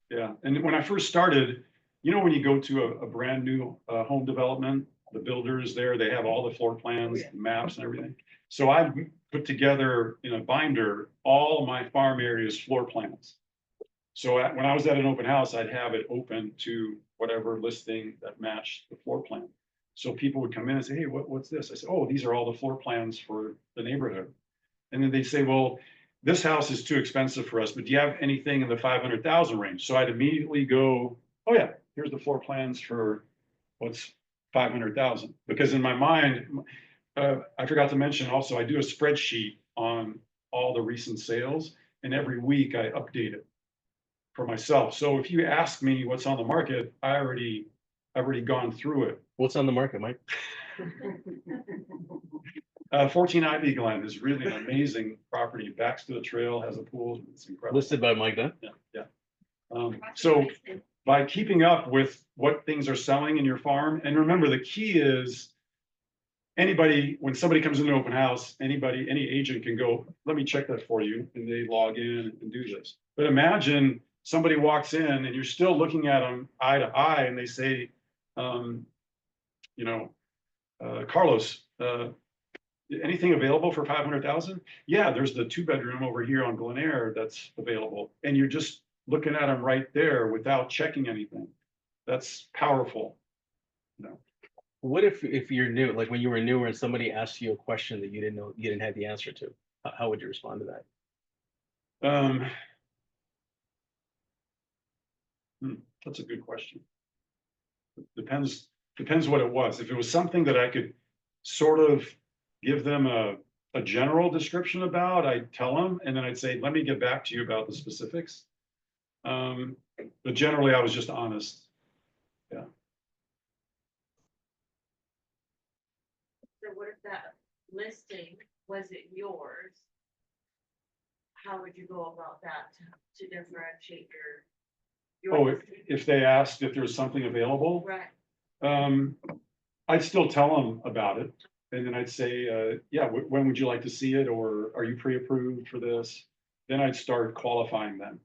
Yeah, and when I first started, you know, when you go to a brand new home development, the builders there, they have all the floor plans, Oh, yeah. maps and everything. So I put together in a binder all my farm areas floor plans. So when I was at an open house, I'd have it open to whatever listing that matched the floor plan. So people would come in and say, hey, what's this? I said, oh, these are all the floor plans for the neighborhood. And then they'd say, well, this house is too expensive for us, but do you have anything in the 500,000 range? So I'd immediately go, oh yeah, here's the floor plans for what's 500,000. Because in my mind, I forgot to mention also, I do a spreadsheet on all the recent sales, and every week I update it for myself. So if you ask me what's on the market, I've already gone through it. What's on the market, Mike? 14 Ivy Glen is really an amazing property. Backs to the trail, has a pool. It's incredible. Listed by Mike Dunn? Yeah. So by keeping up with what things are selling in your farm, and remember, the key is when somebody comes into an open house, any agent can go, let me check that for you, and they log in and do this. But imagine somebody walks in and you're still looking at them eye to eye, and they say, you know, Carlos, anything available for 500,000? Yeah, there's the 2-bedroom over here on Glen Air that's available. And you're just looking at them right there without checking anything. That's powerful. You know. What if you're new, like when you were newer and somebody asked you a question that you didn't know, you didn't have the answer to? How would you respond to that? That's a good question. Depends what it was. If it was something that I could sort of give them a general description about, I'd tell them, and then I'd say, let me get back to you about the specifics. But generally I was just honest. Yeah. So what if that listing wasn't yours? How would you go about that to differentiate your Oh, listing? if they asked if there was something available, Right. I'd still tell them about it. And then I'd say, yeah, when would you like to see it? Or are you pre-approved for this? Then I'd start qualifying them.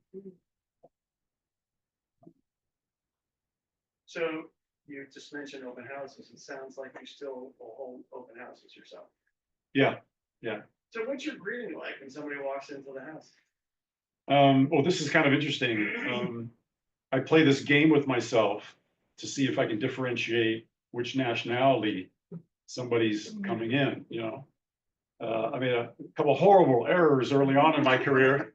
So you just mentioned open houses. It sounds like you still will hold open houses yourself. Yeah. So what's your greeting like when somebody walks into the house? Well, this is kind of interesting. I play this game with myself to see if I can differentiate which nationality somebody's coming in, you know. I made a couple horrible errors early on in my career.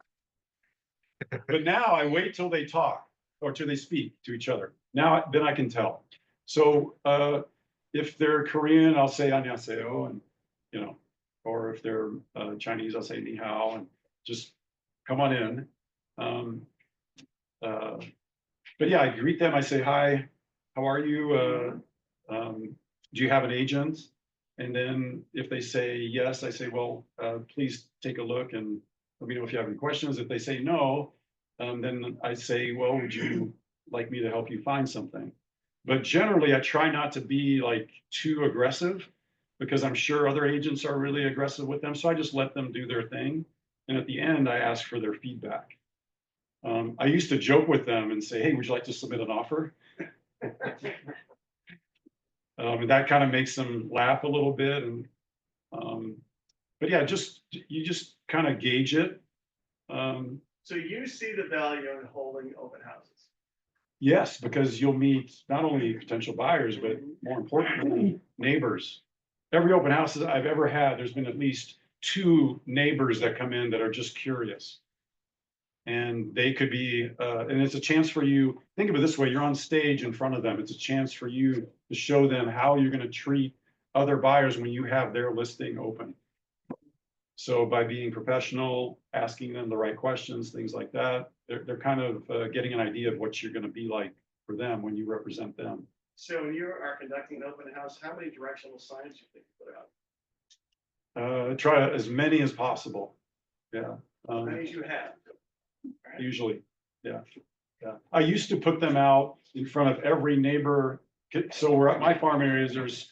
But now I wait till they talk or till they speak to each other. Now, then I can tell. So if they're Korean, I'll say 안녕하세요, and you know, or if they're Chinese, I'll say ni hao, and just come on in. But yeah, I greet them. I say hi. How are you? Do you have an agent? And then if they say yes, I say, well, please take a look and let me know if you have any questions. If they say no, then I say, well, would you like me to help you find something? But generally, I try not to be like too aggressive because I'm sure other agents are really aggressive with them. So I just let them do their thing. And at the end, I ask for their feedback. I used to joke with them and say, hey, would you like to submit an offer? And that kind of makes them laugh a little bit. And but yeah, you just kind of gauge it. So you see the value in holding open houses? Yes, because you'll meet not only potential buyers, but more importantly, neighbors. Every open house that I've ever had, there's been at least 2 neighbors that come in that are just curious. And they could be, and it's a chance for you, think of it this way, you're on stage in front of them. It's a chance for you to show them how you're going to treat other buyers when you have their listing open. So by being professional, asking them the right questions, things like that, they're kind of getting an idea of what you're going to be like for them when you represent them. So when you are conducting an open house, how many directional signs do you think you put out? Try as many as possible. Yeah. How many do you have? Usually, yeah. Yeah. I used to put them out in front of every neighbor. So we're at my farm areas, there's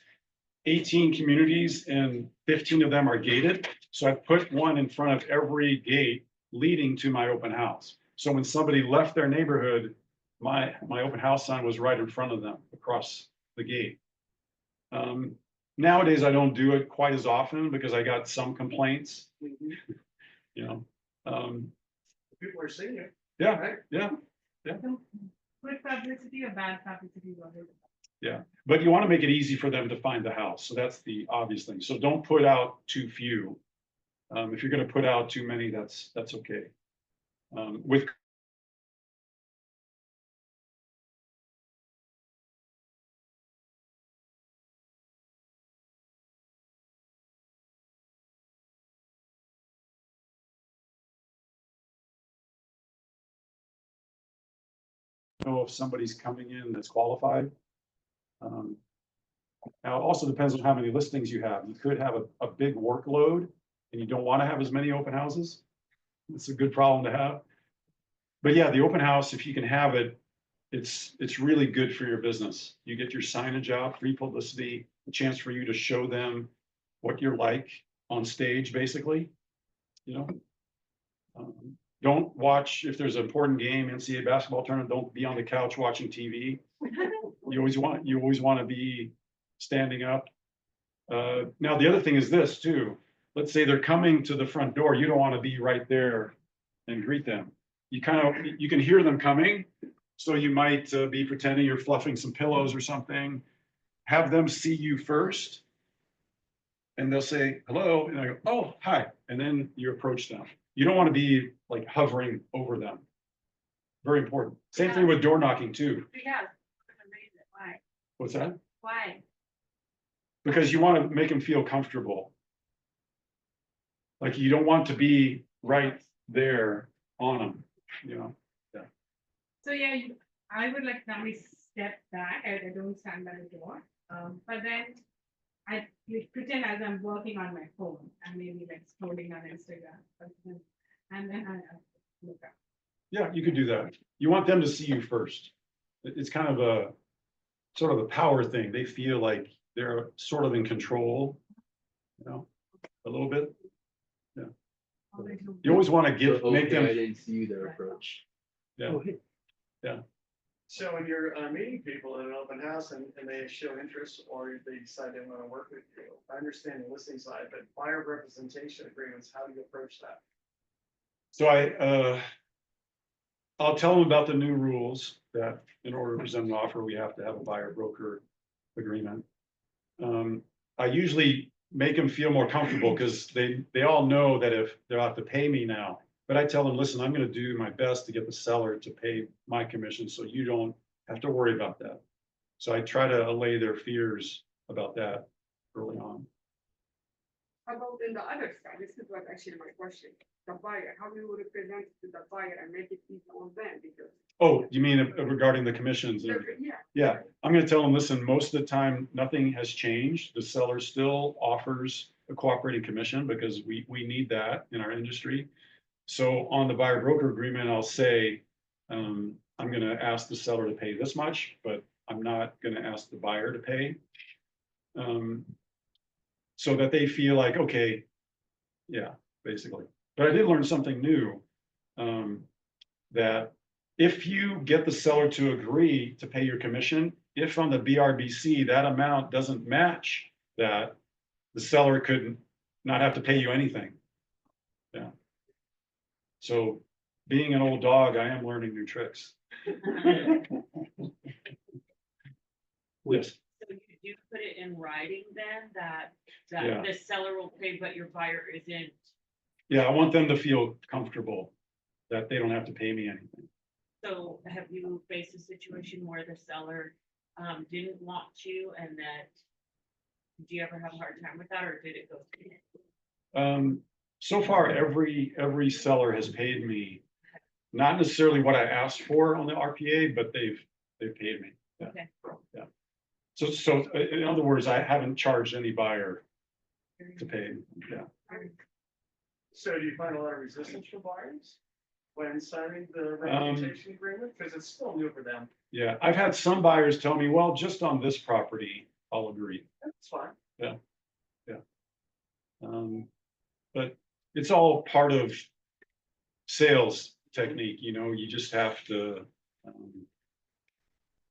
18 communities and 15 of them are gated. So I put one in front of every gate leading to my open house. So when somebody left their neighborhood, my open house sign was right in front of them across the gate. Nowadays, I don't do it quite as often because I got some complaints, you know. People are seeing it. Yeah, Right. yeah, Good publicity or bad publicity? yeah. But you want to make it easy for them to find the house. So that's the obvious thing. So don't put out too few. If you're going to put out too many, that's okay. With know if somebody's coming in that's qualified. Now, it also depends on how many listings you have. You could have a big workload and you don't want to have as many open houses. It's a good problem to have. But yeah, the open house, if you can have it, it's really good for your business. You get your signage out, free publicity, a chance for you to show them what you're like on stage, basically. You know, don't watch if there's an important game, NCAA basketball tournament. Don't be on the couch watching TV. You always want to be standing up. Now the other thing is this too. Let's say they're coming to the front door. You don't want to be right there and greet them. You can hear them coming. So you might be pretending you're fluffing some pillows or something. Have them see you first. And they'll say, hello. And I go, oh, hi. And then you approach them. You don't want to be like hovering over them. Very important. Same thing with door knocking too. Yeah. Why? What's that? Why? Because you want to make them feel comfortable. Like you don't want to be right there on them, you know? Yeah. So yeah, I would like normally step back. I don't stand by the door. But then I pretend as I'm working on my phone and maybe like scrolling on Instagram. And then I look up. Yeah, you could do that. You want them to see you first. It's kind of a sort of a power thing. They feel like they're sort of in control, you know, a little bit. Yeah. You always want to make them. I didn't see their approach. Yeah. Yeah. So when you're meeting people in an open house and they show interest or they decide they want to work with you, I understand the listing side, but buyer representation agreements, how do you approach that? So I'll tell them about the new rules that in order to present an offer, we have to have a buyer broker agreement. I usually make them feel more comfortable because they all know that if they'll have to pay me now. But I tell them, listen, I'm gonna do my best to get the seller to pay my commission, so you don't have to worry about that. So I try to allay their fears about that early on. How about in the other side? This is what actually my question. The buyer, how you would present to the buyer and make it easy on them because. Oh, you mean regarding the commissions? Yeah. Yeah, I'm gonna tell them, listen, most of the time, nothing has changed. The seller still offers a cooperating commission because we need that in our industry. So on the buyer broker agreement, I'll say, I'm gonna ask the seller to pay this much, but I'm not gonna ask the buyer to pay. So that they feel like, okay, yeah, basically. But I did learn something new. That if you get the seller to agree to pay your commission, if on the BRBC, that amount doesn't match that, the seller could not have to pay you anything. Yeah. So being an old dog, I am learning new tricks. Yes. So you do put it in writing then that Yeah. the seller will pay, but your buyer isn't. Yeah, I want them to feel comfortable that they don't have to pay me anything. So have you faced a situation where the seller didn't want to and that, do you ever have a hard time with that or did it go through? So far, every seller has paid me, not necessarily what I asked for on the RPA, but they've paid me. Yeah. Okay. Yeah. So in other words, I haven't charged any buyer to pay. Yeah. So do you find a lot of resistance from buyers when signing the representation agreement? Because it's still new for them. Yeah, I've had some buyers tell me, well, just on this property, I'll agree. That's fine. Yeah. But it's all part of sales technique, you just have to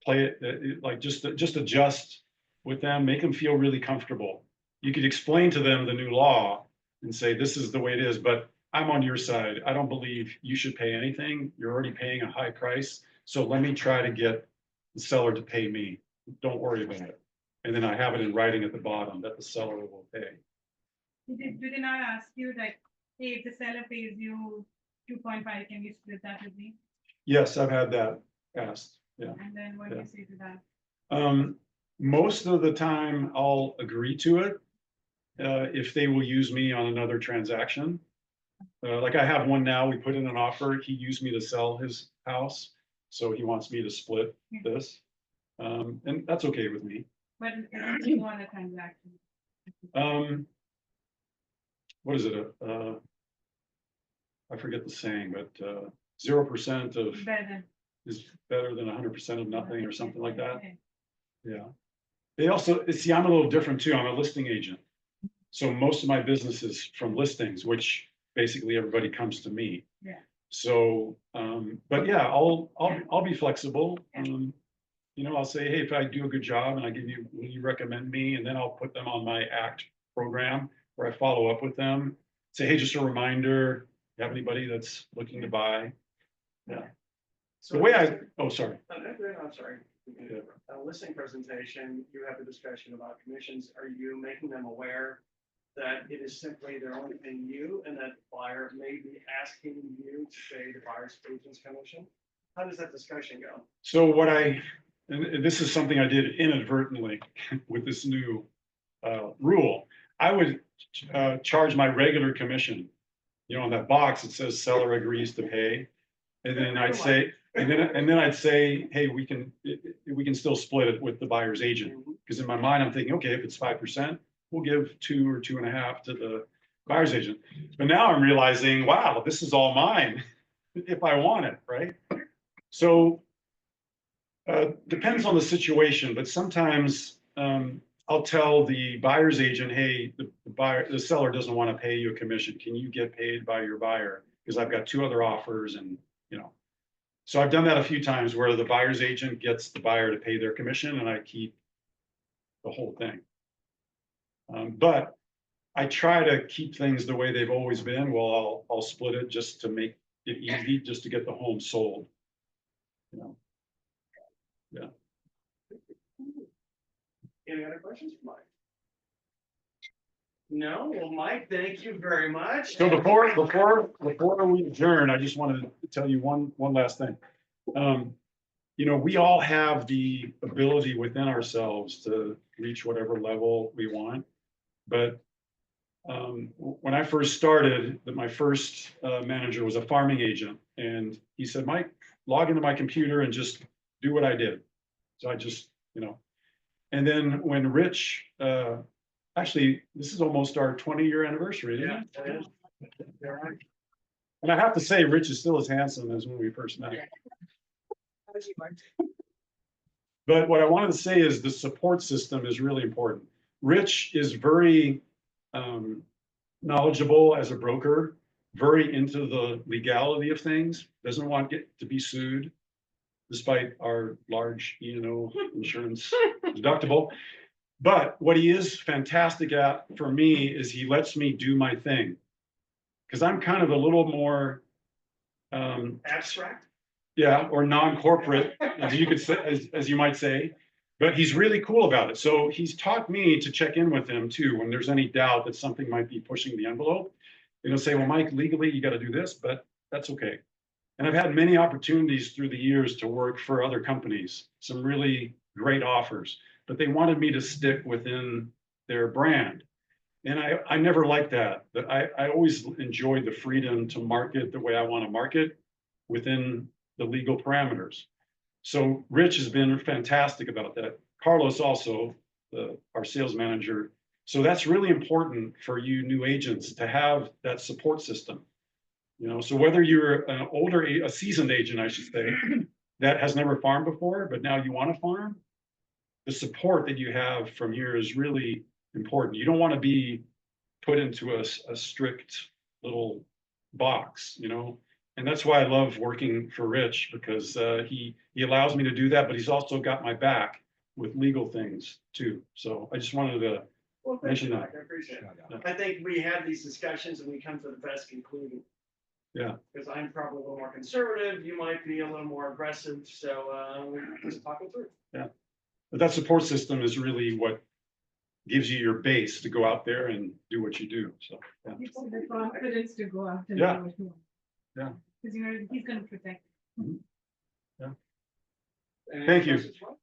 play it like just adjust with them, make them feel really comfortable. You could explain to them the new law and say, this is the way it is, but I'm on your side. I don't believe you should pay anything. You're already paying a high price. So let me try to get the seller to pay me. Don't worry about it. And then I have it in writing at the bottom that the seller will pay. Do they not ask you like, hey, if the seller pays you 2.5, can you split that with me? Yes, I've had that asked. Yeah. And then what do you say to that? Most of the time I'll agree to it. If they will use me on another transaction. Like I have one now, we put in an offer, he used me to sell his house. So he wants me to split this. And that's okay with me. But if you want a transaction. What is it? I forget the saying, but 0% of Better is better than 100% of nothing or something like that. Okay. Yeah. They also, see, I'm a little different too. I'm a listing agent. So most of my business is from listings, which basically everybody comes to me. Yeah. So, but yeah, I'll be flexible. I'll say, hey, if I do a good job and I give you, will you recommend me? And then I'll put them on my ACT program where I follow up with them. Say, hey, just a reminder, you have anybody that's looking to buy? Yeah. So The way oh, sorry. I'm sorry. Listing presentation, you have a discussion about commissions. Are you making them aware that it is simply they're only paying you and that buyer may be asking you to pay the buyer's agent's commission? How does that discussion go? So and this is something I did inadvertently with this new rule. I would charge my regular commission. On that box, it says seller agrees to pay. And then I'd say, and then I'd say, hey, we can still split it with the buyer's agent. Because in my mind, I'm thinking, okay, if it's 5%, we'll give 2 or 2.5 to the buyer's agent. But now I'm realizing, wow, this is all mine if I want it, right? So depends on the situation, but sometimes I'll tell the buyer's agent, hey, the seller doesn't want to pay you a commission. Can you get paid by your buyer? Because I've got 2 other offers and, So I've done that a few times where the buyer's agent gets the buyer to pay their commission and I keep the whole thing. But I try to keep things the way they've always been. Well, I'll split it just to make it easy, just to get the home sold. you know. Any other questions for Mike? No, well, Mike, thank you very much. So before we adjourn, I just wanted to tell you one last thing. You know, we all have the ability within ourselves to reach whatever level we want. But when I first started, my first manager was a farming agent, and he said, Mike, log into my computer and just do what I did. So I just, you know, and then when Rich, actually, this is almost our 20-year anniversary, isn't it? Yeah, it is. You're right. And I have to say, Rich is still as handsome as when we first met. But what I wanted to say is the support system is really important. Rich is very knowledgeable as a broker, very into the legality of things, doesn't want to be sued, despite our large E&O insurance deductible. But what he is fantastic at for me is he lets me do my thing. Because I'm kind of a little more Abstract? yeah, or non-corporate, as you could say, as you might say, but he's really cool about it. So he's taught me to check in with him too when there's any doubt that something might be pushing the envelope. He'll say, well, Mike, legally you got to do this, but that's okay. And I've had many opportunities through the years to work for other companies, some really great offers, but they wanted me to stick within their brand. And I never liked that, but I always enjoyed the freedom to market the way I want to market within the legal parameters. So Rich has been fantastic about that. Carlos also, our sales manager. So that's really important for you new agents to have that support system. You know, so whether you're an older, a seasoned agent, I should say, that has never farmed before, but now you want to farm, the support that you have from here is really important. You don't want to be put into a strict little box, you know. And that's why I love working for Rich, because he allows me to do that, but he's also got my back with legal things too. So I just wanted to Well, thank mention you, that. Mike. I appreciate it. I think we have these discussions and we come to the best conclusion. Yeah. Because I'm probably a little more conservative, you might be a little more aggressive, so we're just talking through. Yeah. But that support system is really what gives you your base to go out there and do what you do. So yeah. Gives you the confidence to go out and do Yeah. what you want. Yeah. Because you know, he's gonna protect. Yeah. Any Thank other you. questions, Mike?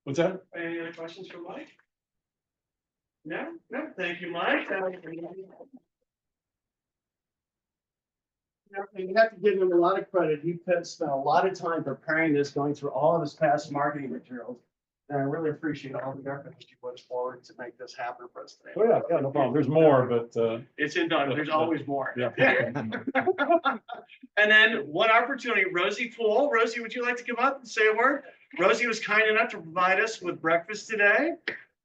What's that? Any other questions for Mike? No, no, thank you, Mike. You have to give him a lot of credit. He spent a lot of time preparing this, going through all of his past marketing materials. And I really appreciate all the effort that you put forward to make this happen for us today. Oh, yeah, no problem. There's more, but It's in Dunn. There's always more. yeah. And then one opportunity, Rosie Poole. Rosie, would you like to come up and say a word? Rosie was kind enough to provide us with breakfast today.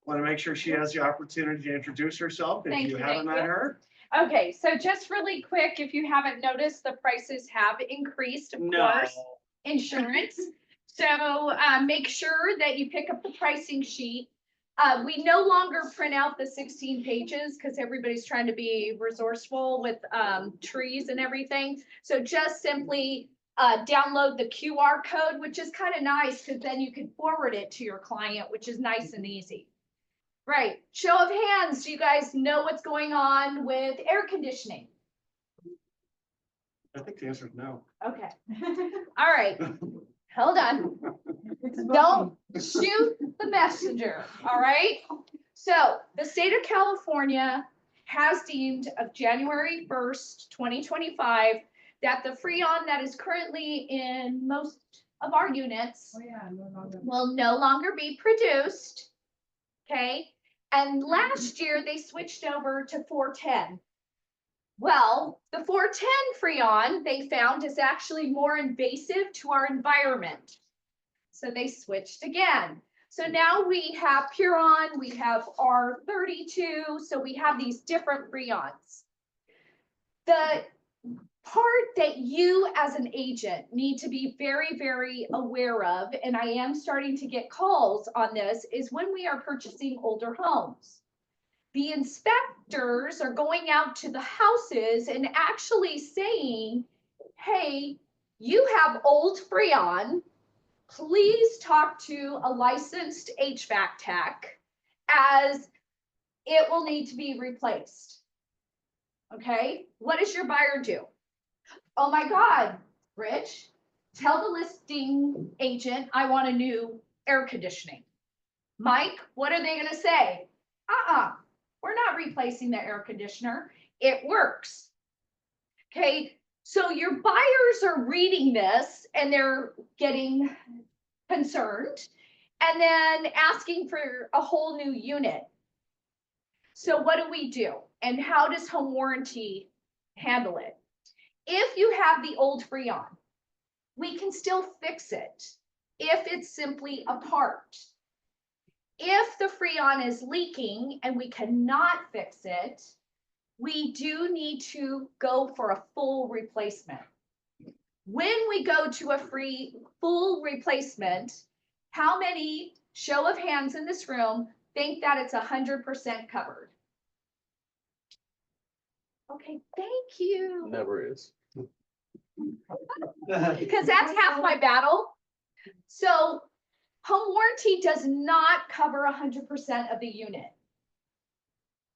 Want to make sure she has the opportunity to introduce herself if Thank you you, haven't thank met you. her. Okay, so just really quick, if you haven't noticed, the prices have increased, of No. course, insurance. So make sure that you pick up the pricing sheet. We no longer print out the 16 pages because everybody's trying to be resourceful with trees and everything. So just simply download the QR code, which is kind of nice because then you can forward it to your client, which is nice and easy. Right. Show of hands. Do you guys know what's going on with air conditioning? I think the answer is no. Okay. All right. Hold on. Don't shoot the messenger. All right. So the state of California has deemed of January 1st, 2025, that the Freon that is currently in most of our units Oh, yeah, no longer. will no longer be produced. Okay. And last year they switched over to 410. Well, the 410 Freon they found is actually more invasive to our environment. So they switched again. So now we have Puron, we have R32, so we have these different Freons. The part that you as an agent need to be very, very aware of, and I am starting to get calls on this, is when we are purchasing older homes. The inspectors are going out to the houses and actually saying, hey, you have old Freon please talk to a licensed HVAC tech, as it will need to be replaced. Okay, what does your buyer do? Oh my God, Rich, tell the listing agent I want a new air conditioning. Mike, what are they gonna say? We're not replacing the air conditioner. It works. Okay, so your buyers are reading this and they're getting concerned and then asking for a whole new unit. So what do? And how does home warranty handle it? If you have the old Freon, we can still fix it if it's simply a part. If the Freon is leaking and we cannot fix it, we do need to go for a full replacement. When we go to a full replacement, how many, show of hands in this room, think that it's 100% covered? Okay, thank you. Never is. Because that's half my battle. So home warranty does not cover 100% of the unit.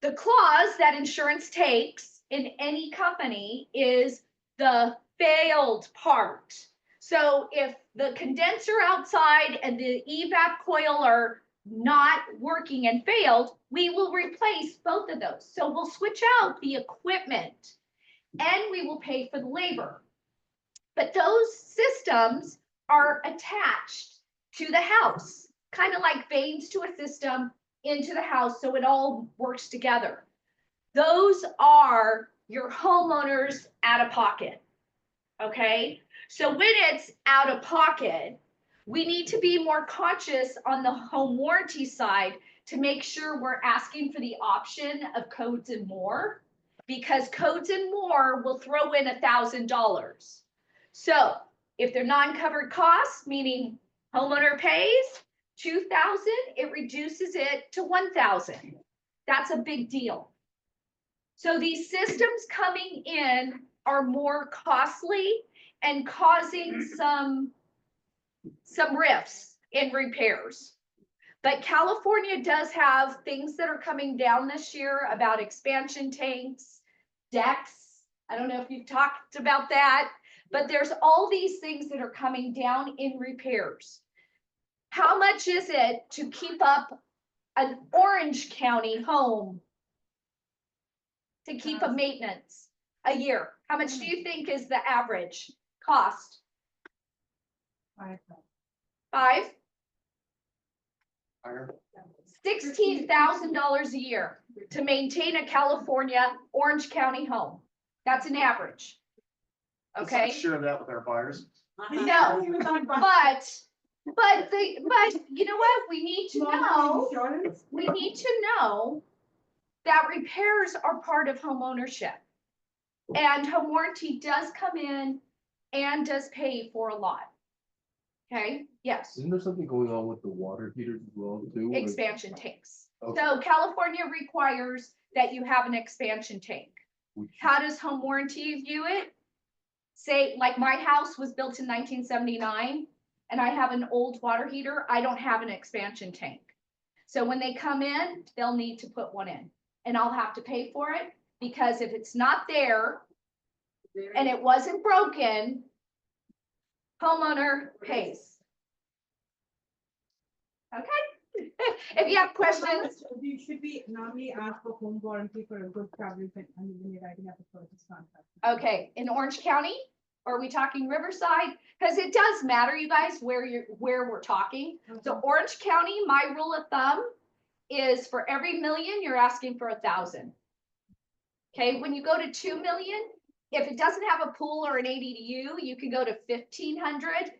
The clause that insurance takes in any company is the failed part. So if the condenser outside and the evap coil are not working and failed, we will replace both of those. So we'll switch out the equipment and we will pay for the labor. But those systems are attached to the house, kind of like veins to a system into the house, so it all works together. Those are your homeowners out of pocket. Okay, so when it's out of pocket, we need to be more conscious on the home warranty side to make sure we're asking for the option of codes and more, because codes and more will throw in $1,000. So if they're non-covered costs, meaning homeowner pays $2,000, it reduces it to $1,000. That's a big deal. So these systems coming in are more costly and causing some rifts in repairs. But California does have things that are coming down this year about expansion tanks, decks. I don't know if you've talked about that, but there's all these things that are coming down in repairs. How much is it to keep up an Orange County home? To keep a maintenance a year? How much do you think is the average cost? $5? $16,000 a year to maintain a California Orange County home. That's an average. Okay. Share that with our buyers. No, but you know what? We need to know that repairs are part of home ownership. And home warranty does come in and does pay for a lot. Okay, yes. Isn't there something going on with the water heaters as well too? Expansion tanks. Okay. So California requires that you have an expansion tank. How does home warranty view it? Say, like my house was built in 1979 and I have an old water heater, I don't have an expansion tank. So when they come in, they'll need to put one in and I'll have to pay for it, because if it's not there and it wasn't broken, homeowner pays. Okay. If you have questions. Should we normally ask for home warranty for a good coverage and when you're writing up a purchase contract? Okay, in Orange County, or are we talking Riverside? Because it does matter, you guys, where we're talking. Okay. So Orange County, my rule of thumb is for every million, you're asking for 1,000. Okay, when you go to 2 million, if it doesn't have a pool or an ADU, you can go to 1,500.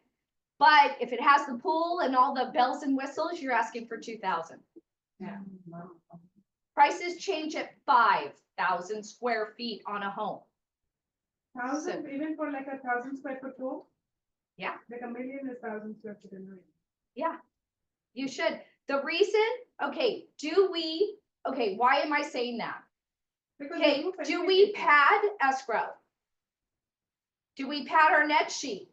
But if it has the pool and all the bells and whistles, you're asking for 2,000. Yeah. Prices change at 5,000 square feet on a home. 1,000, even for like 1,000 square foot home? Yeah. Like 1 million is 1,000 square foot in a million. Yeah, you should. The reason, okay, why am I saying that? Okay, do we pad escrow? Do we pad our net sheet?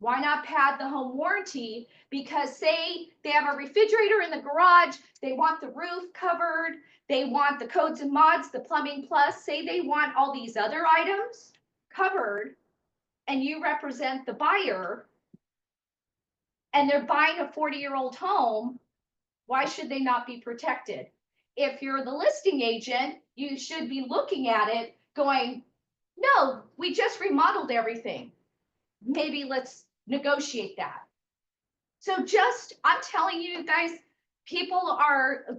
Why not pad the home warranty? Because say they have a refrigerator in the garage, they want the roof covered, they want the codes and mods, the plumbing plus, say they want all these other items covered, and you represent the buyer, and they're buying a 40-year-old home, why should they not be protected? If you're the listing agent, you should be looking at it going, no, we just remodeled everything. Maybe let's negotiate that. So just, I'm telling you guys,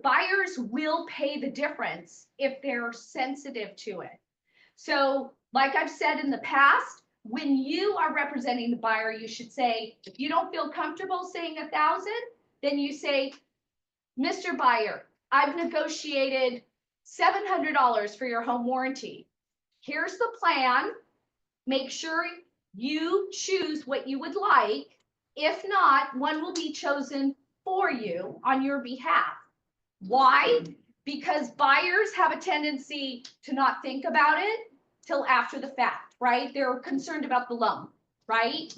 buyers will pay the difference if they're sensitive to it. So like I've said in the past, when you are representing the buyer, you should say, if you don't feel comfortable saying 1,000, then you say, Mr. Buyer, I've negotiated $700 for your home warranty. Here's the plan. Make sure you choose what you would like. If not, one will be chosen for you on your behalf. Why? Because buyers have a tendency to not think about it till after the fact, right? They're concerned about the loan, right?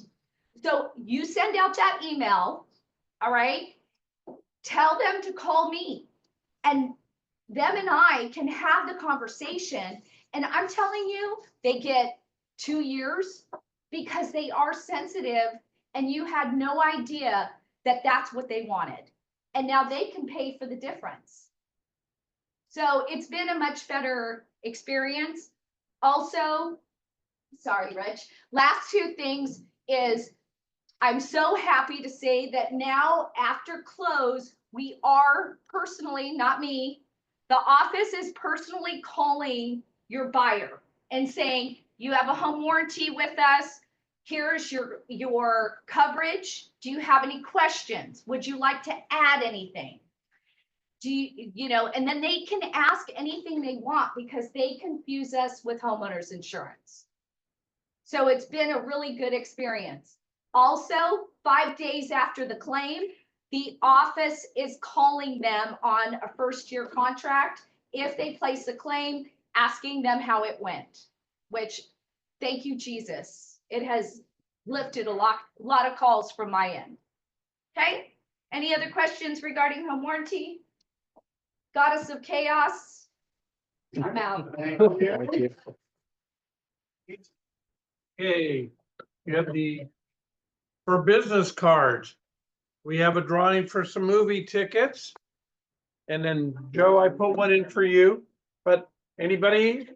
So you send out that email, all right? Tell them to call me, and them and I can have the conversation. And I'm telling you, they get 2 years because they are sensitive and you had no idea that that's what they wanted. And now they can pay for the difference. So it's been a much better experience. Also, sorry, Rich, last 2 things is I'm so happy to say that now after close, we are personally, not me, the office is personally calling your buyer and saying, you have a home warranty with us. Here's your coverage. Do you have any questions? Would you like to add anything? And then they can ask anything they want because they confuse us with homeowners insurance. So it's been a really good experience. Also, 5 days after the claim, the office is calling them on a first-year contract if they place a claim, asking them how it went, which, thank you, Jesus. It has lifted a lot of calls from my end. Okay, any other questions regarding home warranty? Goddess of chaos, I'm out. Thank you. Okay, you have for business cards, we have a drawing for some movie tickets. And then Joe, I put one in for you, but anybody?